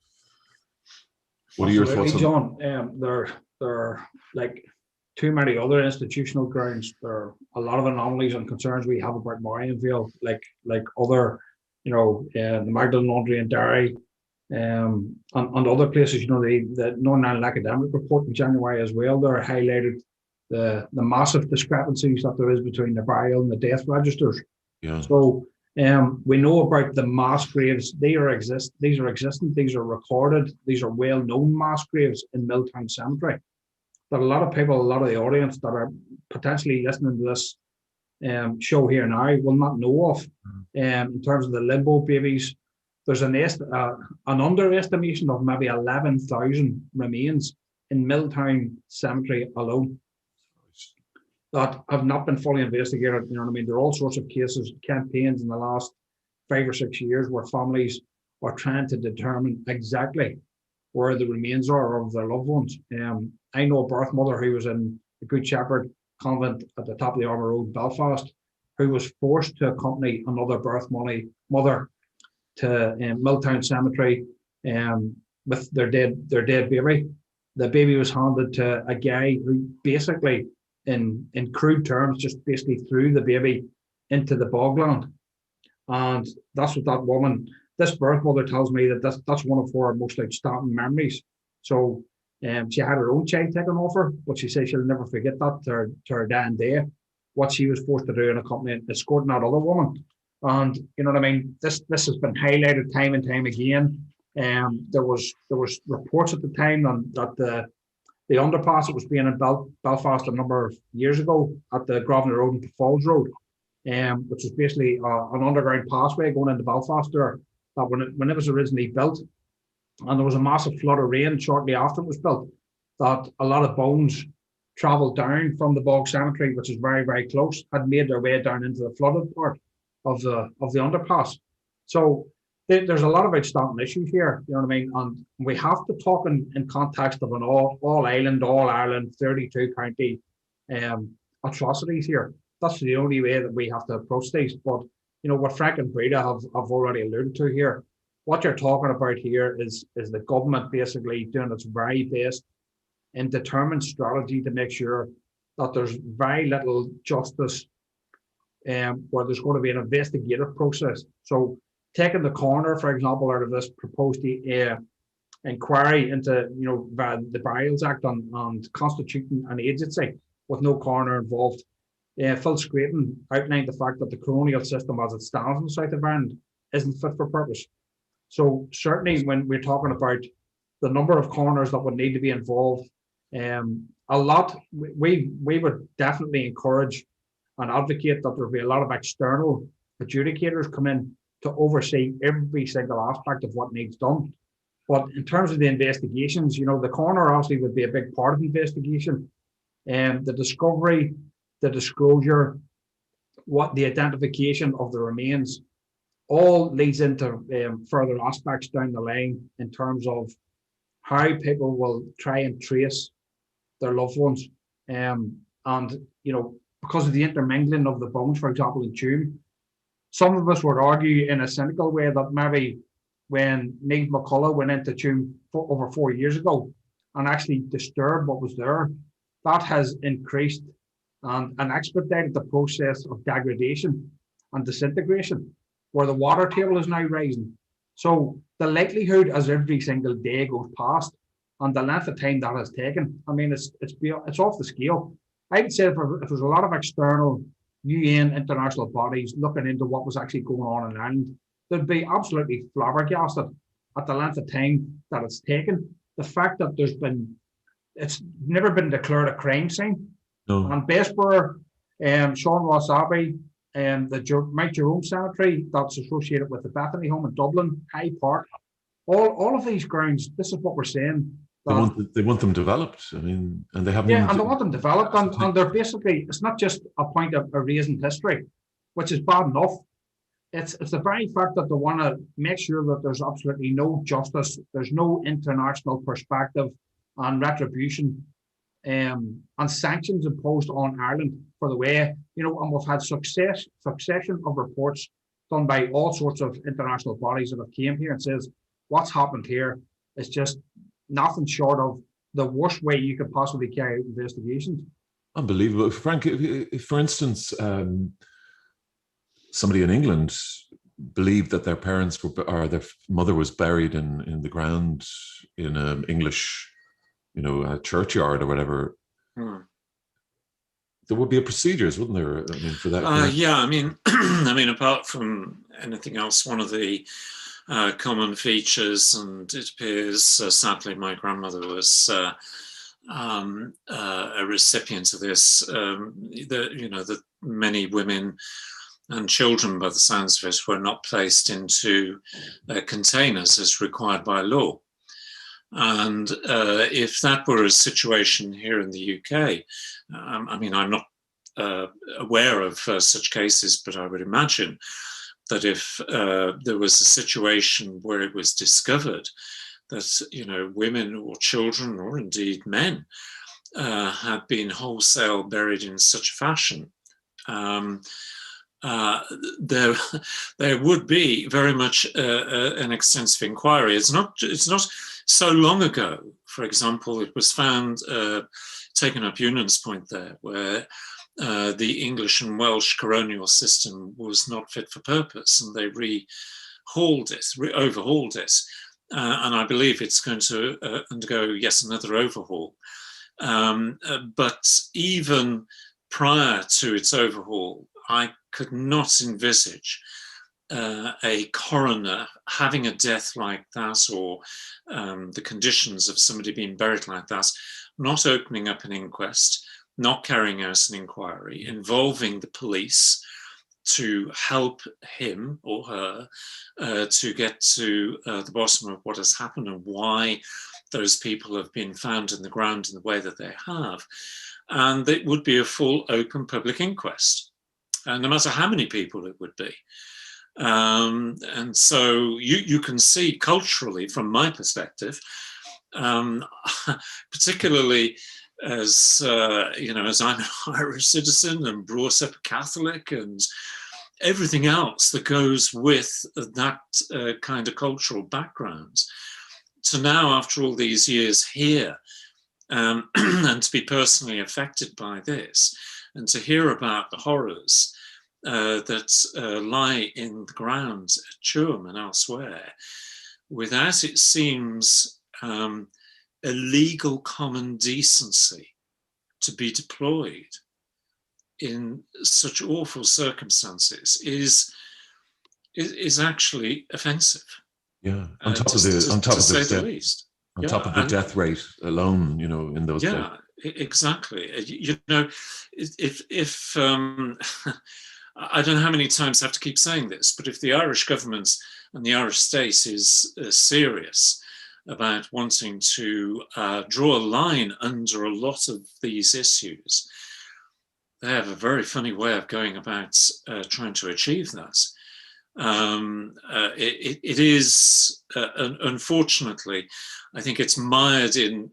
What are your thoughts on John? There are like too many other institutional grounds. There are a lot of anomalies and concerns we have about Marion Vale, like other, the Magdalen Laundry and Derry. And other places, the Northern Ireland Academic Report in January as well, there highlighted the massive discrepancies that there is between the burial and the death registers. Yeah. So we know about the mass graves. These are existent, these are recorded, these are well-known mass graves in Milltown Cemetery. that a lot of people, a lot of the audience that are potentially listening to this show here now will not know of. In terms of the limbo babies, there's an underestimation of maybe 11,000 remains in Milltown Cemetery alone that have not been fully investigated. You know what I mean? There are all sorts of cases, campaigns in the last 5 or 6 years where families are trying to determine exactly where the remains are of their loved ones. I know a birth mother who was in the Good Shepherd Convent at the top of the Armour Road, Belfast, who was forced to accompany another birth mother to Milltown Cemetery with their dead baby. The baby was handed to a guy who basically, in crude terms, just basically threw the baby into the bogland. And that's what that woman, this birth mother, tells me that that's one of her most outstanding memories. So she had her own child taken off her, but she says she'll never forget that to her dying day, what she was forced to do in accompanying, escorting that other woman. And you know what I mean? This has been highlighted time and time again. There was reports at the time that the underpass that was being in Belfast a number of years ago at the Grosvenor Road and Falls Road, which is basically an underground passway going into Belfast there, that when it was originally built, and there was a massive flood of rain shortly after it was built, that a lot of bones travelled down from the Bog Cemetery, which is very, very close, had made their way down into the flooded part of the underpass. So there's a lot of outstanding issues here, you know what I mean? And we have to talk in context of an all Ireland, 32 county atrocities here. That's the only way that we have to approach these. But you know what Frank and Breda have already alluded to here. What you're talking about here is the government basically doing its very best in determined strategy to make sure that there's very little justice, where there's going to be an investigative process. So taking the coroner, for example, out of this proposed inquiry into, you know, the Burials Act and constituting an agency with no coroner involved, Phil Scraton outlined the fact that the coronial system as it stands in the south of Ireland isn't fit for purpose. So certainly when we're talking about the number of coroners that would need to be involved, we would definitely encourage and advocate that there be a lot of external adjudicators come in to oversee every single aspect of what needs done. But in terms of the investigations, you know, the coroner obviously would be a big part of the investigation. The discovery, the disclosure, the identification of the remains, all leads into further aspects down the line in terms of how people will try and trace their loved ones. And, you know, because of the intermingling of the bones, for example, in Tuam, some of us would argue in a cynical way that maybe when Niamh McCullough went into Tuam over 4 years ago and actually disturbed what was there, that has increased and expedited the process of degradation and disintegration, where the water table is now rising. So the likelihood as every single day goes past and the length of time that has taken, I mean, it's off the scale. I would say if there's a lot of external UN international bodies looking into what was actually going on in Ireland, they'd be absolutely flabbergasted at the length of time that it's taken. The fact that it's never been declared a crime scene. No. And Bessborough, Sean Ross Abbey, the Mount Jerome Cemetery that's associated with the Bethany Home in Dublin, High Park, all of these grounds, this is what we're saying. They want them developed. I mean, and they haven't. Yeah, and they want them developed, and they're basically, it's not just a point of erasing history, which is bad enough. It's the very fact that they want to make sure that there's absolutely no justice, there's no international perspective and retribution, and sanctions imposed on Ireland for the way, you know, and we've had succession of reports done by all sorts of international bodies that have came here and says what's happened here is just nothing short of the worst way you could possibly carry out investigations. Unbelievable. Frank, if for instance, somebody in England believed that their parents or their mother was buried in the ground in an English, you know, a churchyard or whatever, there would be procedures, wouldn't there? I mean, for that. Yeah, I mean, I mean, apart from anything else, one of the common features, and it appears sadly my grandmother was a recipient of this. That many women and children, by the sounds of it, were not placed into containers as required by law. And if that were a situation here in the UK, I mean, I'm not aware of such cases, but I would imagine that if there was a situation where it was discovered that, women or children or indeed men had been wholesale buried in such fashion, there would be very much an extensive inquiry. It's not so long ago, for example, it was found, taken up Eunan's point there, where the English and Welsh coronial system was not fit for purpose, and they overhauled it. And I believe it's going to undergo, yes, another overhaul. But even prior to its overhaul, I could not envisage a coroner having a death like that, or the conditions of somebody being buried like that, not opening up an inquest, not carrying out an inquiry, involving the police to help him or her to get to the bottom of what has happened and why those people have been found in the ground in the way that they have. And it would be a full, open public inquest, no matter how many people it would be. And so you can see culturally, from my perspective, particularly as as I'm an Irish citizen and brought up a Catholic and everything else that goes with that kind of cultural background, to now, after all these years here, and to be personally affected by this, and to hear about the horrors that lie in the ground at Tuam and elsewhere, without, it seems, a legal common decency to be deployed in such awful circumstances is actually offensive. Yeah, on top of the death rate alone, in those days. Yeah, exactly. If I don't know how many times I have to keep saying this, but if the Irish government and the Irish state is serious about wanting to draw a line under a lot of these issues, they have a very funny way of going about trying to achieve that. It is, unfortunately, I think it's mired in,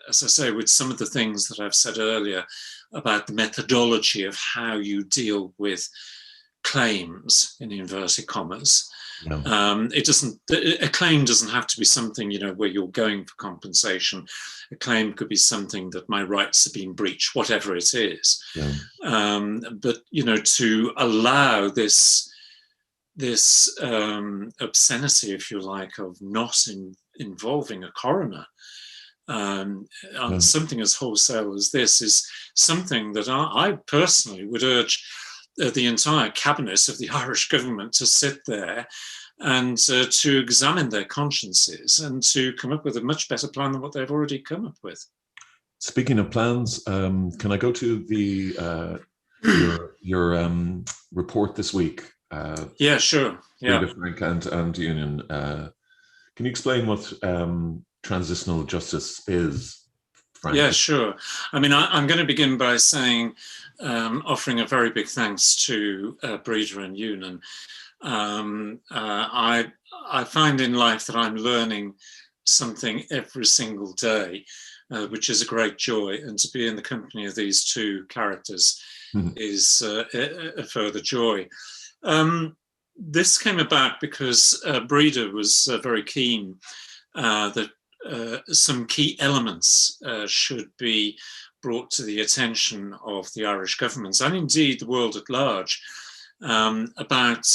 as I say, with some of the things that I've said earlier about the methodology of how you deal with claims, in inverted commas. Yeah. A claim doesn't have to be something, where you're going for compensation. A claim could be something that my rights have been breached, whatever it is. Yeah. But, to allow this obscenity, if you like, of not involving a coroner on something as wholesale as this is something that I personally would urge the entire cabinet of the Irish government to sit there and to examine their consciences and to come up with a much better plan than what they've already come up with. Speaking of plans, can I go to the your report this week? Yeah, sure. Yeah, Frank and Union. Can you explain what transitional justice is, Frank? Yeah, sure. I mean, I'm going to begin by saying, offering a very big thanks to Breda and Ewan. I find in life that I'm learning something every single day, which is a great joy. And to be in the company of these two characters is a further joy. This came about because Breda was very keen that some key elements should be brought to the attention of the Irish government and indeed the world at large about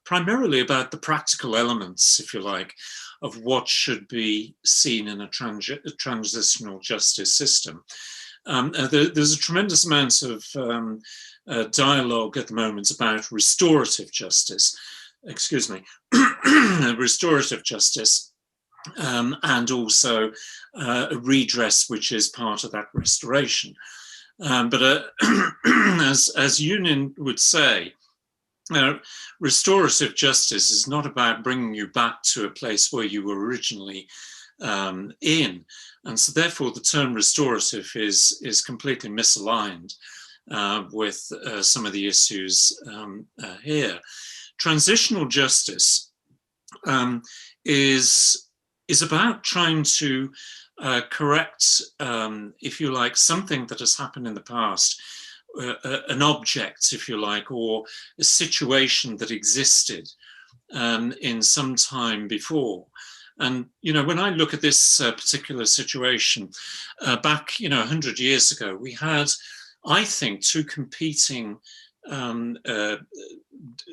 primarily about the practical elements, if you like, of what should be seen in a transitional justice system. There's a tremendous amount of dialogue at the moment about restorative justice, restorative justice, and also a redress, which is part of that restoration. But as Union would say, restorative justice is not about bringing you back to a place where you were originally in. And so therefore the term restorative is completely misaligned with some of the issues here. Transitional justice is about trying to correct, if you like, something that has happened in the past, an object, if you like, or a situation that existed in some time before. And, you know, when I look at this particular situation, back, 100 years ago, we had, I think, two competing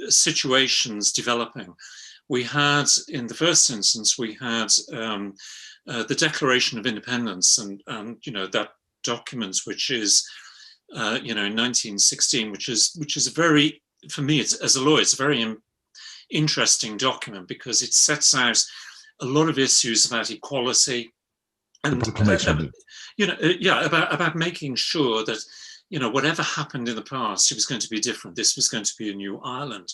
situations developing. We had, in the first instance, we had the Declaration of Independence and that document, which is, in 1916, which is a very, for me, as a lawyer, it's a very interesting document because it sets out a lot of issues about equality and about making sure that whatever happened in the past, it was going to be different. This was going to be a new Ireland.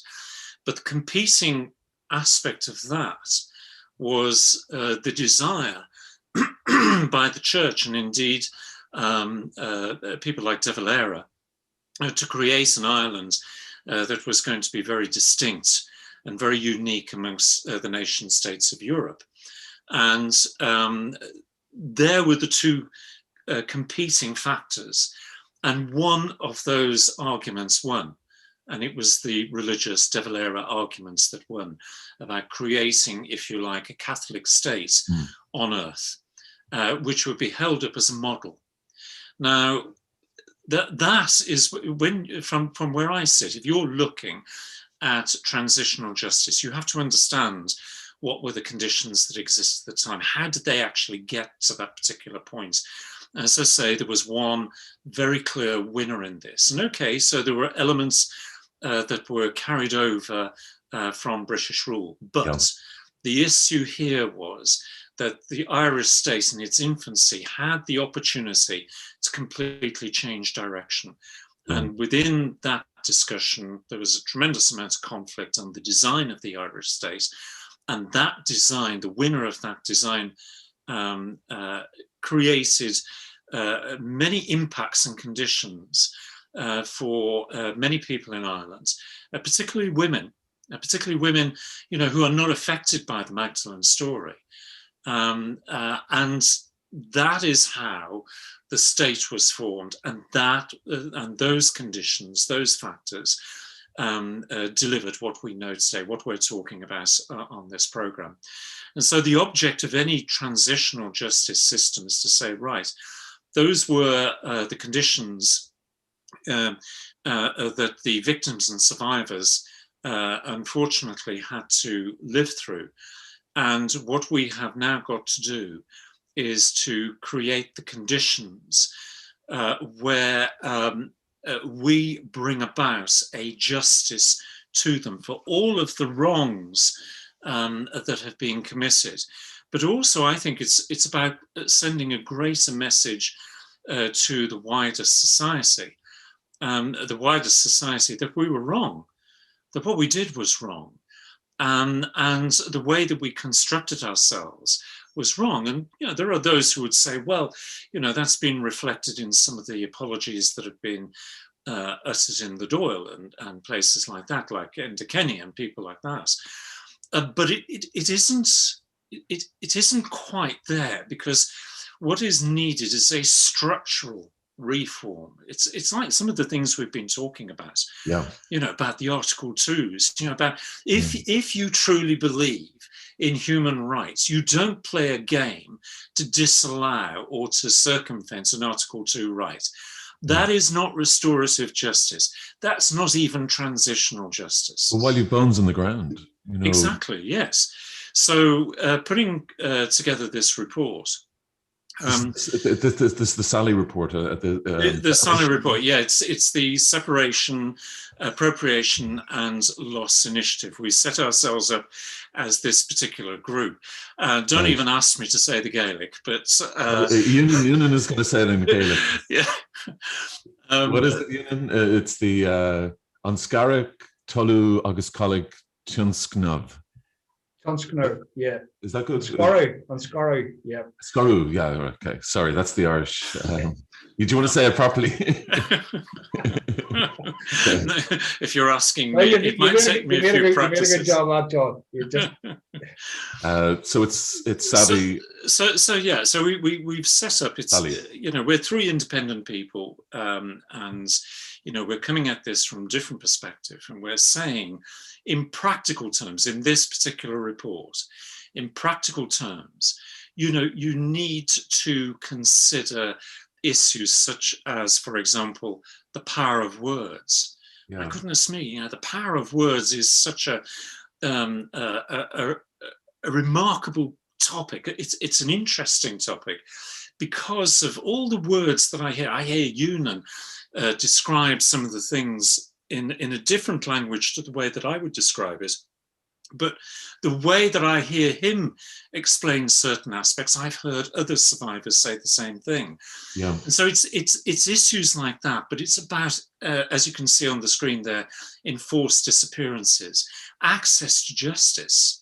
But the competing aspect of that was the desire by the church and indeed people like De Valera to create an Ireland that was going to be very distinct and very unique amongst the nation states of Europe. And there were the two competing factors. And one of those arguments won. And it was the religious De Valera arguments that won about creating, if you like, a Catholic state on earth, which would be held up as a model. Now, that is when, from where I sit, if you're looking at transitional justice, you have to understand what were the conditions that existed at the time. How did they actually get to that particular point? As I say, there was one very clear winner in this. And okay, so there were elements that were carried over from British rule. But the issue here was that the Irish state in its infancy had the opportunity to completely change direction. And within that discussion, there was a tremendous amount of conflict on the design of the Irish state. And that design, the winner of that design, created many impacts and conditions for many people in Ireland, particularly women, who are not affected by the Magdalene story. And that is how the state was formed, and those conditions, those factors, delivered what we know today, what we're talking about on this program. And so the object of any transitional justice system is to say, right, those were the conditions that the victims and survivors unfortunately had to live through. And what we have now got to do is to create the conditions where we bring about a justice to them for all of the wrongs that have been committed. But also, I think it's about sending a greater message to the wider society, that we were wrong, that what we did was wrong, and the way that we constructed ourselves was wrong. And there are those who would say, well, that's been reflected in some of the apologies that have been uttered in the Dáil and places like that, like Enda Kenny and people like that. But it isn't quite there, because what is needed is a structural reform. It's like some of the things we've been talking about, about the Article 2s, about if you truly believe in human rights, you don't play a game to disallow or to circumvent an Article 2 right. That is not restorative justice. That's not even transitional justice. Well, while you've bones in the ground. Exactly, yes. So putting together this report, This is the Sally report. The Sally report, yeah, it's the separation, appropriation and loss initiative. We set ourselves up as this particular group. Don't Right. even ask me to say the Gaelic, but Union is going to say it in Gaelic. yeah. What is the union? It's the Anscarach Tolu Agus Coleg Tiunsknov. Tonskner, yeah. Is that good? Scorry, yeah. Scoru, yeah, okay. Sorry, that's the Irish. Do you want to say it properly? No, if you're asking me, it might take me a few practices. You made a good job, John. You just... So it's Savvy. So yeah, so we've set up. It's Sally. We're three independent people, and we're coming at this from a different perspective, and we're saying, in practical terms, in this particular report, in practical terms, you need to consider issues such as, for example, the power of words. Yeah. My goodness me, the power of words is such a remarkable topic. It's an interesting topic because of all the words that I hear. I hear Ewan describe some of the things in a different language to the way that I would describe it. But the way that I hear him explain certain aspects, I've heard other survivors say the same thing. Yeah. And so it's issues like that, but it's about, as you can see on the screen there, enforced disappearances, access to justice.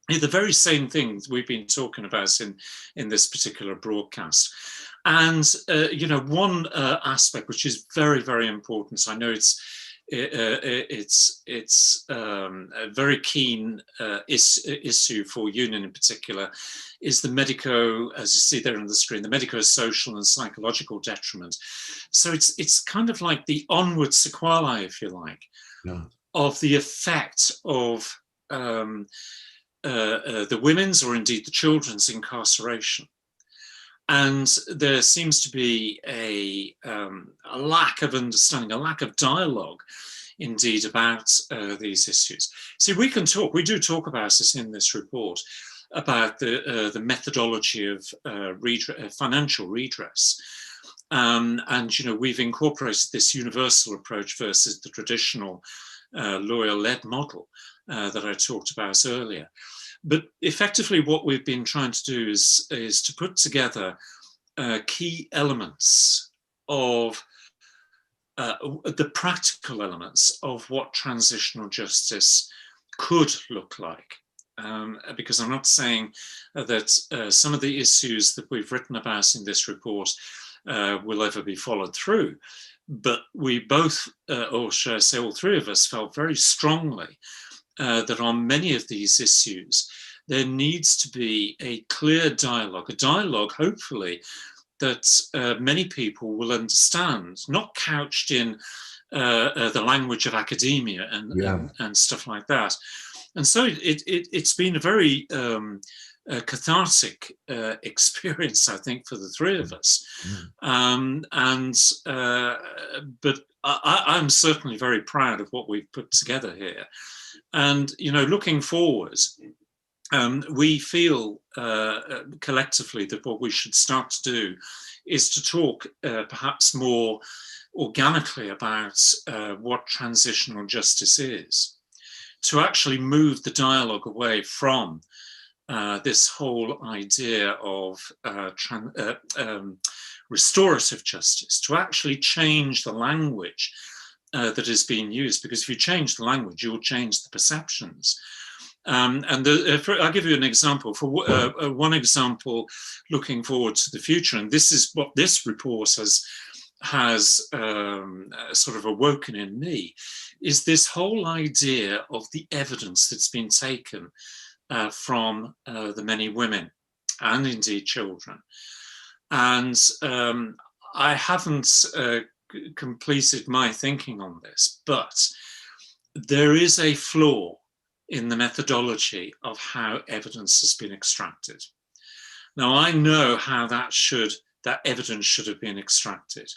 The very same things we've been talking about in this particular broadcast. And, one aspect which is very, very important, I know it's a very keen issue for Union in particular, is the medico, as you see there on the screen, the medico-social and psychological detriment. So it's kind of like the onward sequelae, if you like, of the effect of the women's or indeed the children's incarceration. And there seems to be a lack of understanding, a lack of dialogue, indeed, about these issues. See, we do talk about this in this report, about the methodology of financial redress. And, we've incorporated this universal approach versus the traditional lawyer-led model that I talked about earlier. But effectively, what we've been trying to do is to put together key elements of the practical elements of what transitional justice could look like. Because I'm not saying that some of the issues that we've written about in this report will ever be followed through. But we both, or should I say all three of us, felt very strongly that on many of these issues, there needs to be a clear dialogue, a dialogue, hopefully, that many people will understand, not couched in the language of academia and stuff like that. And so it's been a very cathartic experience, I think, for the three of us. But I'm certainly very proud of what we've put together here. And, looking forward, we feel collectively that what we should start to do is to talk perhaps more organically about what transitional justice is, to actually move the dialogue away from this whole idea of restorative justice, to actually change the language that is being used, because if you change the language, you'll change the perceptions. I'll give you an example. For one example, looking forward to the future, and this is what this report has sort of awoken in me, is this whole idea of the evidence that's been taken from the many women and indeed children. And I haven't completed my thinking on this, but there is a flaw in the methodology of how evidence has been extracted. Now, I know how that evidence should have been extracted.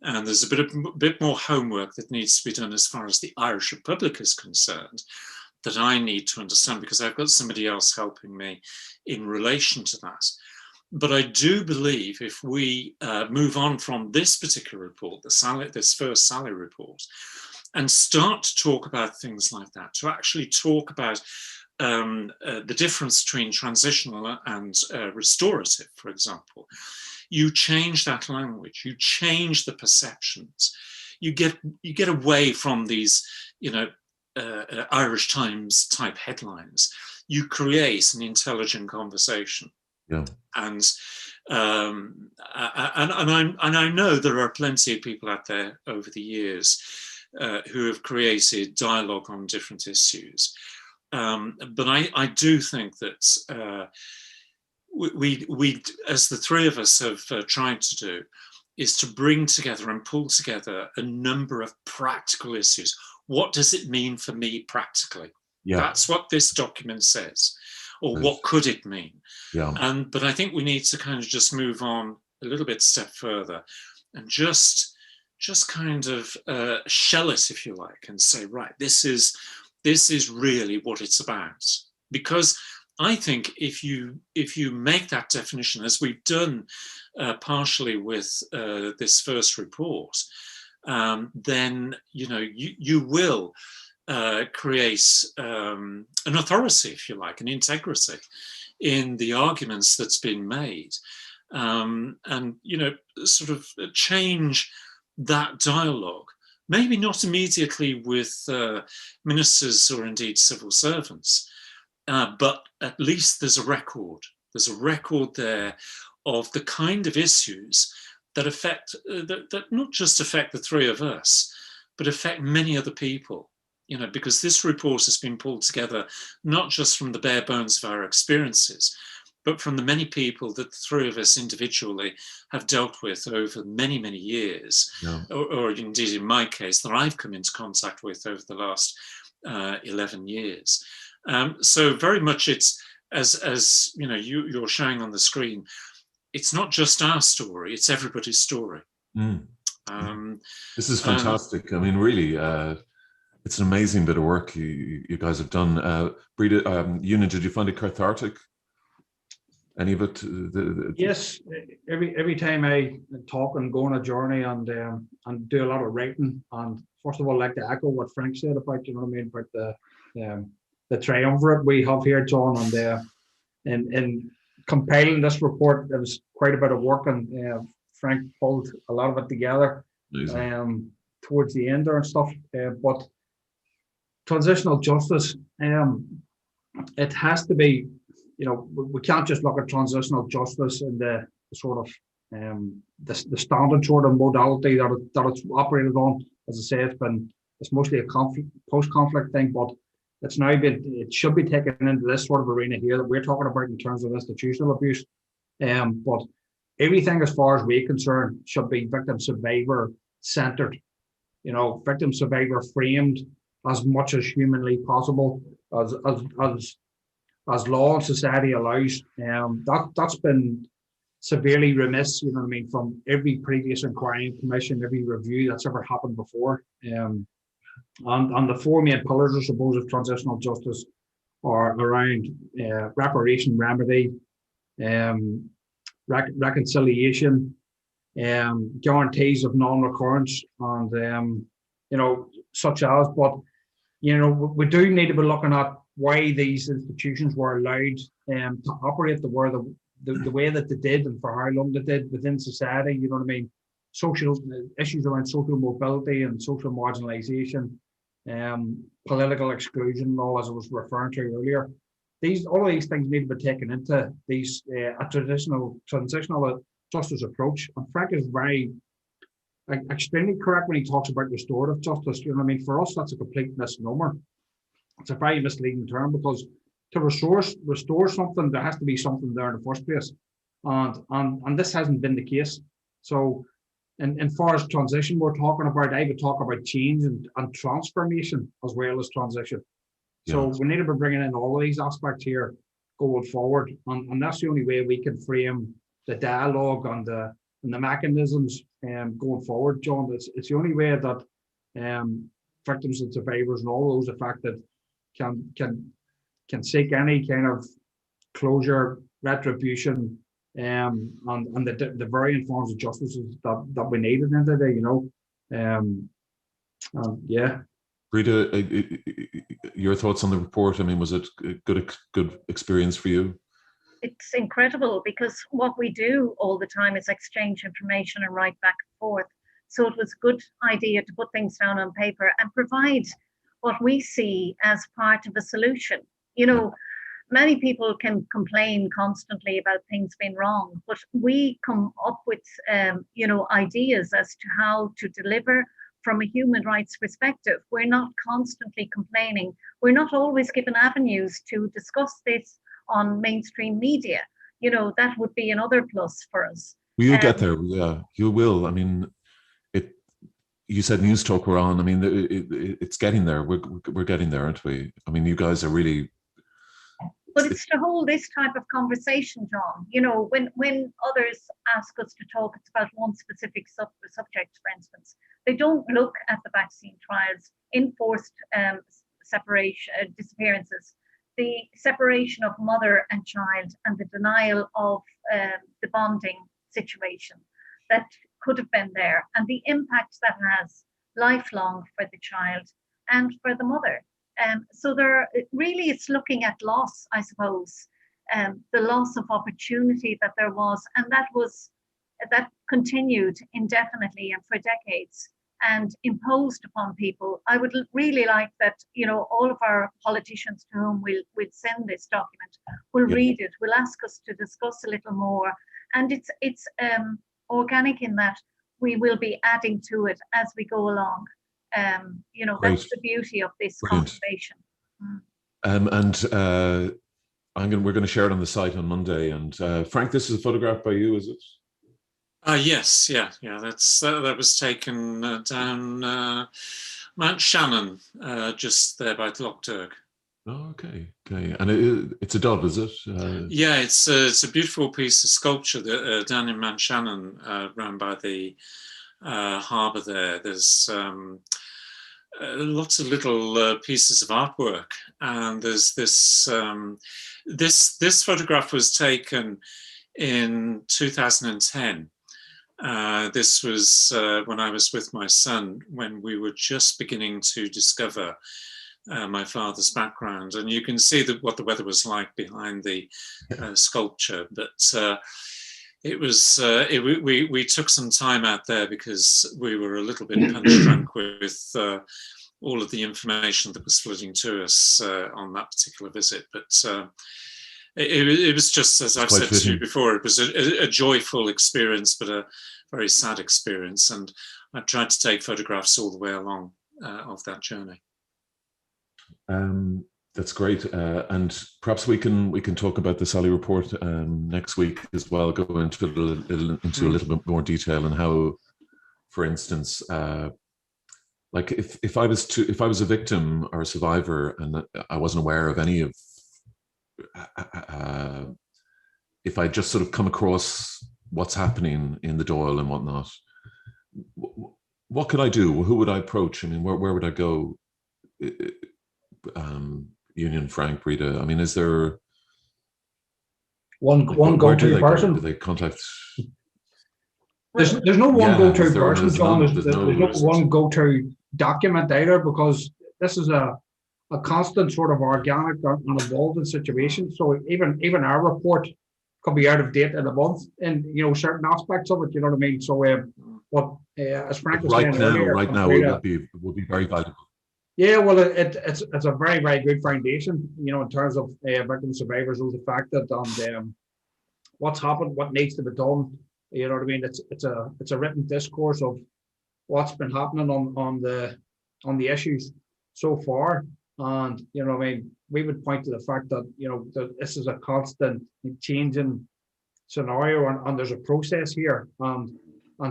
And there's a bit more homework that needs to be done as far as the Irish Republic is concerned, that I need to understand, because I've got somebody else helping me in relation to that. But I do believe if we move on from this particular report, this first Sally report, and start to talk about things like that, to actually talk about the difference between transitional and restorative, for example, you change that language, you change the perceptions, you get away from these, Irish Times type headlines. You create an intelligent conversation. Yeah. And I know there are plenty of people out there over the years who have created dialogue on different issues. But I do think that we, as the three of us have tried to do, is to bring together and pull together a number of practical issues. What does it mean for me practically? Yeah. That's what this document says. Or what could it mean? Yeah. But I think we need to kind of just move on a little bit step further and just kind of shell it, if you like, and say, right, this is really what it's about. Because I think if you make that definition, as we've done partially with this first report, then you will create an authority, if you like, an integrity in the arguments that's been made, and sort of change that dialogue. Maybe not immediately with ministers or indeed civil servants, but at least there's a record. There's a record there of the kind of issues that affect that not just affect the three of us, but affect many other people. Because this report has been pulled together not just from the bare bones of our experiences, but from the many people that the three of us individually have dealt with over many, many years, or indeed in my case, that I've come into contact with over the last 11 years. So very much it's, as you're showing on the screen, it's not just our story, it's everybody's story. This is fantastic. I mean, really, it's an amazing bit of work you guys have done. Breda, Ewan, did you find it cathartic? Any of it? Yes, every time I talk and go on a journey and do a lot of writing, and first of all, I'd like to echo what Frank said about, about the triumvirate we have here, John, and in compiling this report, there was quite a bit of work, and Frank pulled a lot of it together towards the end there and stuff. But transitional justice, it has to be, we can't just look at transitional justice in the sort of the standard sort of modality that it's operated on. As I say, it's mostly a post-conflict thing, but it should be taken into this sort of arena here that we're talking about in terms of institutional abuse. But everything, as far as we're concerned, should be victim survivor centered. Victim survivor framed as much as humanly possible, as law and society allows. That's been severely remiss, from every previous inquiry and commission, every review that's ever happened before. And the four main pillars, I suppose, of transitional justice are around reparation, remedy, reconciliation, guarantees of non-recurrence, and such as. But we do need to be looking at why these institutions were allowed to operate the way that they did, and for how long they did within society. Social issues around social mobility and social marginalisation, political exclusion, all as I was referring to earlier. All of these things need to be taken into a transitional justice approach. And Frank is very extremely correct when he talks about restorative justice. For us, that's a complete misnomer. It's a very misleading term, because to restore something, there has to be something there in the first place, and this hasn't been the case. So, in far as transition we're talking about, I would talk about change and transformation as well as transition. So we need to be bringing in all of these aspects here going forward, and that's the only way we can frame the dialogue and the mechanisms going forward, John. It's the only way that victims and survivors and all those affected can seek any kind of closure, retribution, and the varying forms of justice that we need at the end of the day, you know. Yeah. Rita, your thoughts on the report? I mean, was it a good experience for you? It's incredible because what we do all the time is exchange information and write back and forth. So it was a good idea to put things down on paper and provide what we see as part of a solution. You know, many people can complain constantly about things being wrong, but we come up with, you know, ideas as to how to deliver from a human rights perspective. We're not constantly complaining. We're not always given avenues to discuss this on mainstream media. You know, that would be another plus for us. Well, you'll get there. Yeah, you will. I mean, you said News Talk were on. I mean, it's getting there. We're getting there, aren't we? I mean, you guys are really. But it's to hold this type of conversation, John. You know, when others ask us to talk, it's about one specific subject, for instance. They don't look at the vaccine trials, enforced separation, disappearances, the separation of mother and child, and the denial of the bonding situation that could have been there, and the impact that has lifelong for the child and for the mother. So there really it's looking at loss, I suppose, the loss of opportunity that there was, and that continued indefinitely and for decades and imposed upon people. I would really like that, you know, all of our politicians to whom we'll send this document will read it, will ask us to discuss a little more, and it's organic in that we will be adding to it as we go along. You know, that's the beauty of this conversation. We're going to share it on the site on Monday. And Frank, this is a photograph by you, is it? Yes, yeah. That was taken down Mount Shannon, just there by Loch Derg. Oh, okay. And it's a dove, is it? Yeah, it's a beautiful piece of sculpture that down in Mount Shannon, around by the harbour there. There's lots of little pieces of artwork, and there's this this photograph was taken in 2010. This was when I was with my son, when we were just beginning to discover my father's background, and you can see what the weather was like behind the sculpture. But it was we took some time out there because we were a little bit punch drunk with all of the information that was flooding to us on that particular visit. But it was just, as I've said to you before, it was a joyful experience, but a very sad experience. And I tried to take photographs all the way along of that journey. That's great, and perhaps we can talk about the Sally report next week as well. Go into a little bit more detail on how, for instance, like if I was a victim or a survivor and I wasn't aware of any of, if I just sort of come across what's happening in the Dáil and whatnot, what could I do? Who would I approach? I mean, where would I go? Union, Frank, Rita. I mean, is there one go-to person? Do they contact? There's no one go-to person, John. There's no one go-to document either, because this is a constant sort of organic and evolving situation. So even our report could be out of date in a month, and you know, certain aspects of it. You know what I mean? So as Frank was saying earlier, right now it would be very valuable. Yeah, well, it's a very, very good foundation, you know, in terms of victim survivors who's affected and what's happened, what needs to be done. You know what I mean? It's a written discourse of what's been happening on the issues so far, and you know what I mean. We would point to the fact that you know that this is a constant changing scenario, and there's a process here, and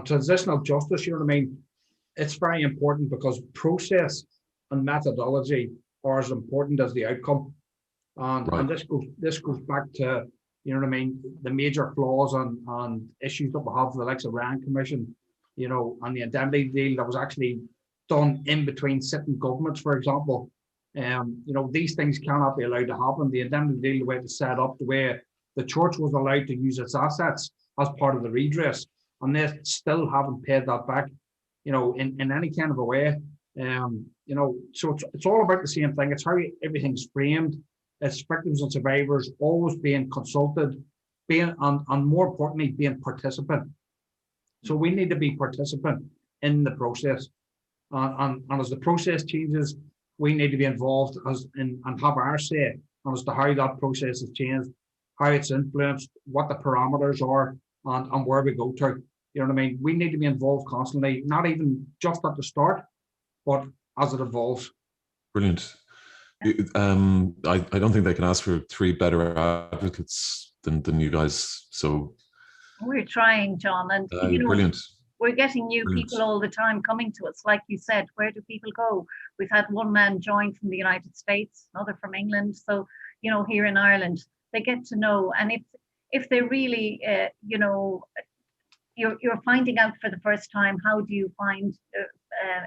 transitional justice. You know what I mean? It's very important because process and methodology are as important as the outcome, and this goes back to, you know what I mean, the major flaws and issues that we have with the likes of Ryan Commission, you know, and the indemnity deal that was actually done in between sitting governments, for example. You know, these things cannot be allowed to happen. The indemnity deal, the way it's set up, the way the church was allowed to use its assets as part of the redress, and they still haven't paid that back, in any kind of a way. So it's all about the same thing. It's how everything's framed. It's victims and survivors always being consulted, and more importantly, being participant. So we need to be participant in the process. And as the process changes, we need to be involved and have our say as to how that process has changed, how it's influenced, what the parameters are, and where we go to. You know what I mean? We need to be involved constantly, not even just at the start, but as it evolves. Brilliant. I don't think they can ask for 3 better advocates than you guys. So we're trying, John, and brilliant. We're getting new people all the time coming to us. Like you said, where do people go? We've had one man join from the United States, another from England. So, here in Ireland, they get to know. And if they really, you're finding out for the first time, how do you find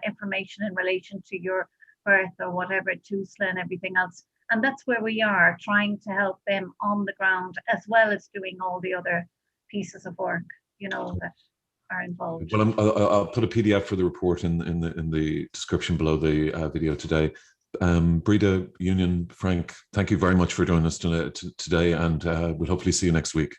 information in relation to your birth or whatever, TUSLA and everything else. And that's where we are, trying to help them on the ground, as well as doing all the other pieces of work, that are involved. Well, I'll put a PDF for the report in the description below the video today. Breda, Union, Frank, thank you very much for joining us today, and we'll hopefully see you next week.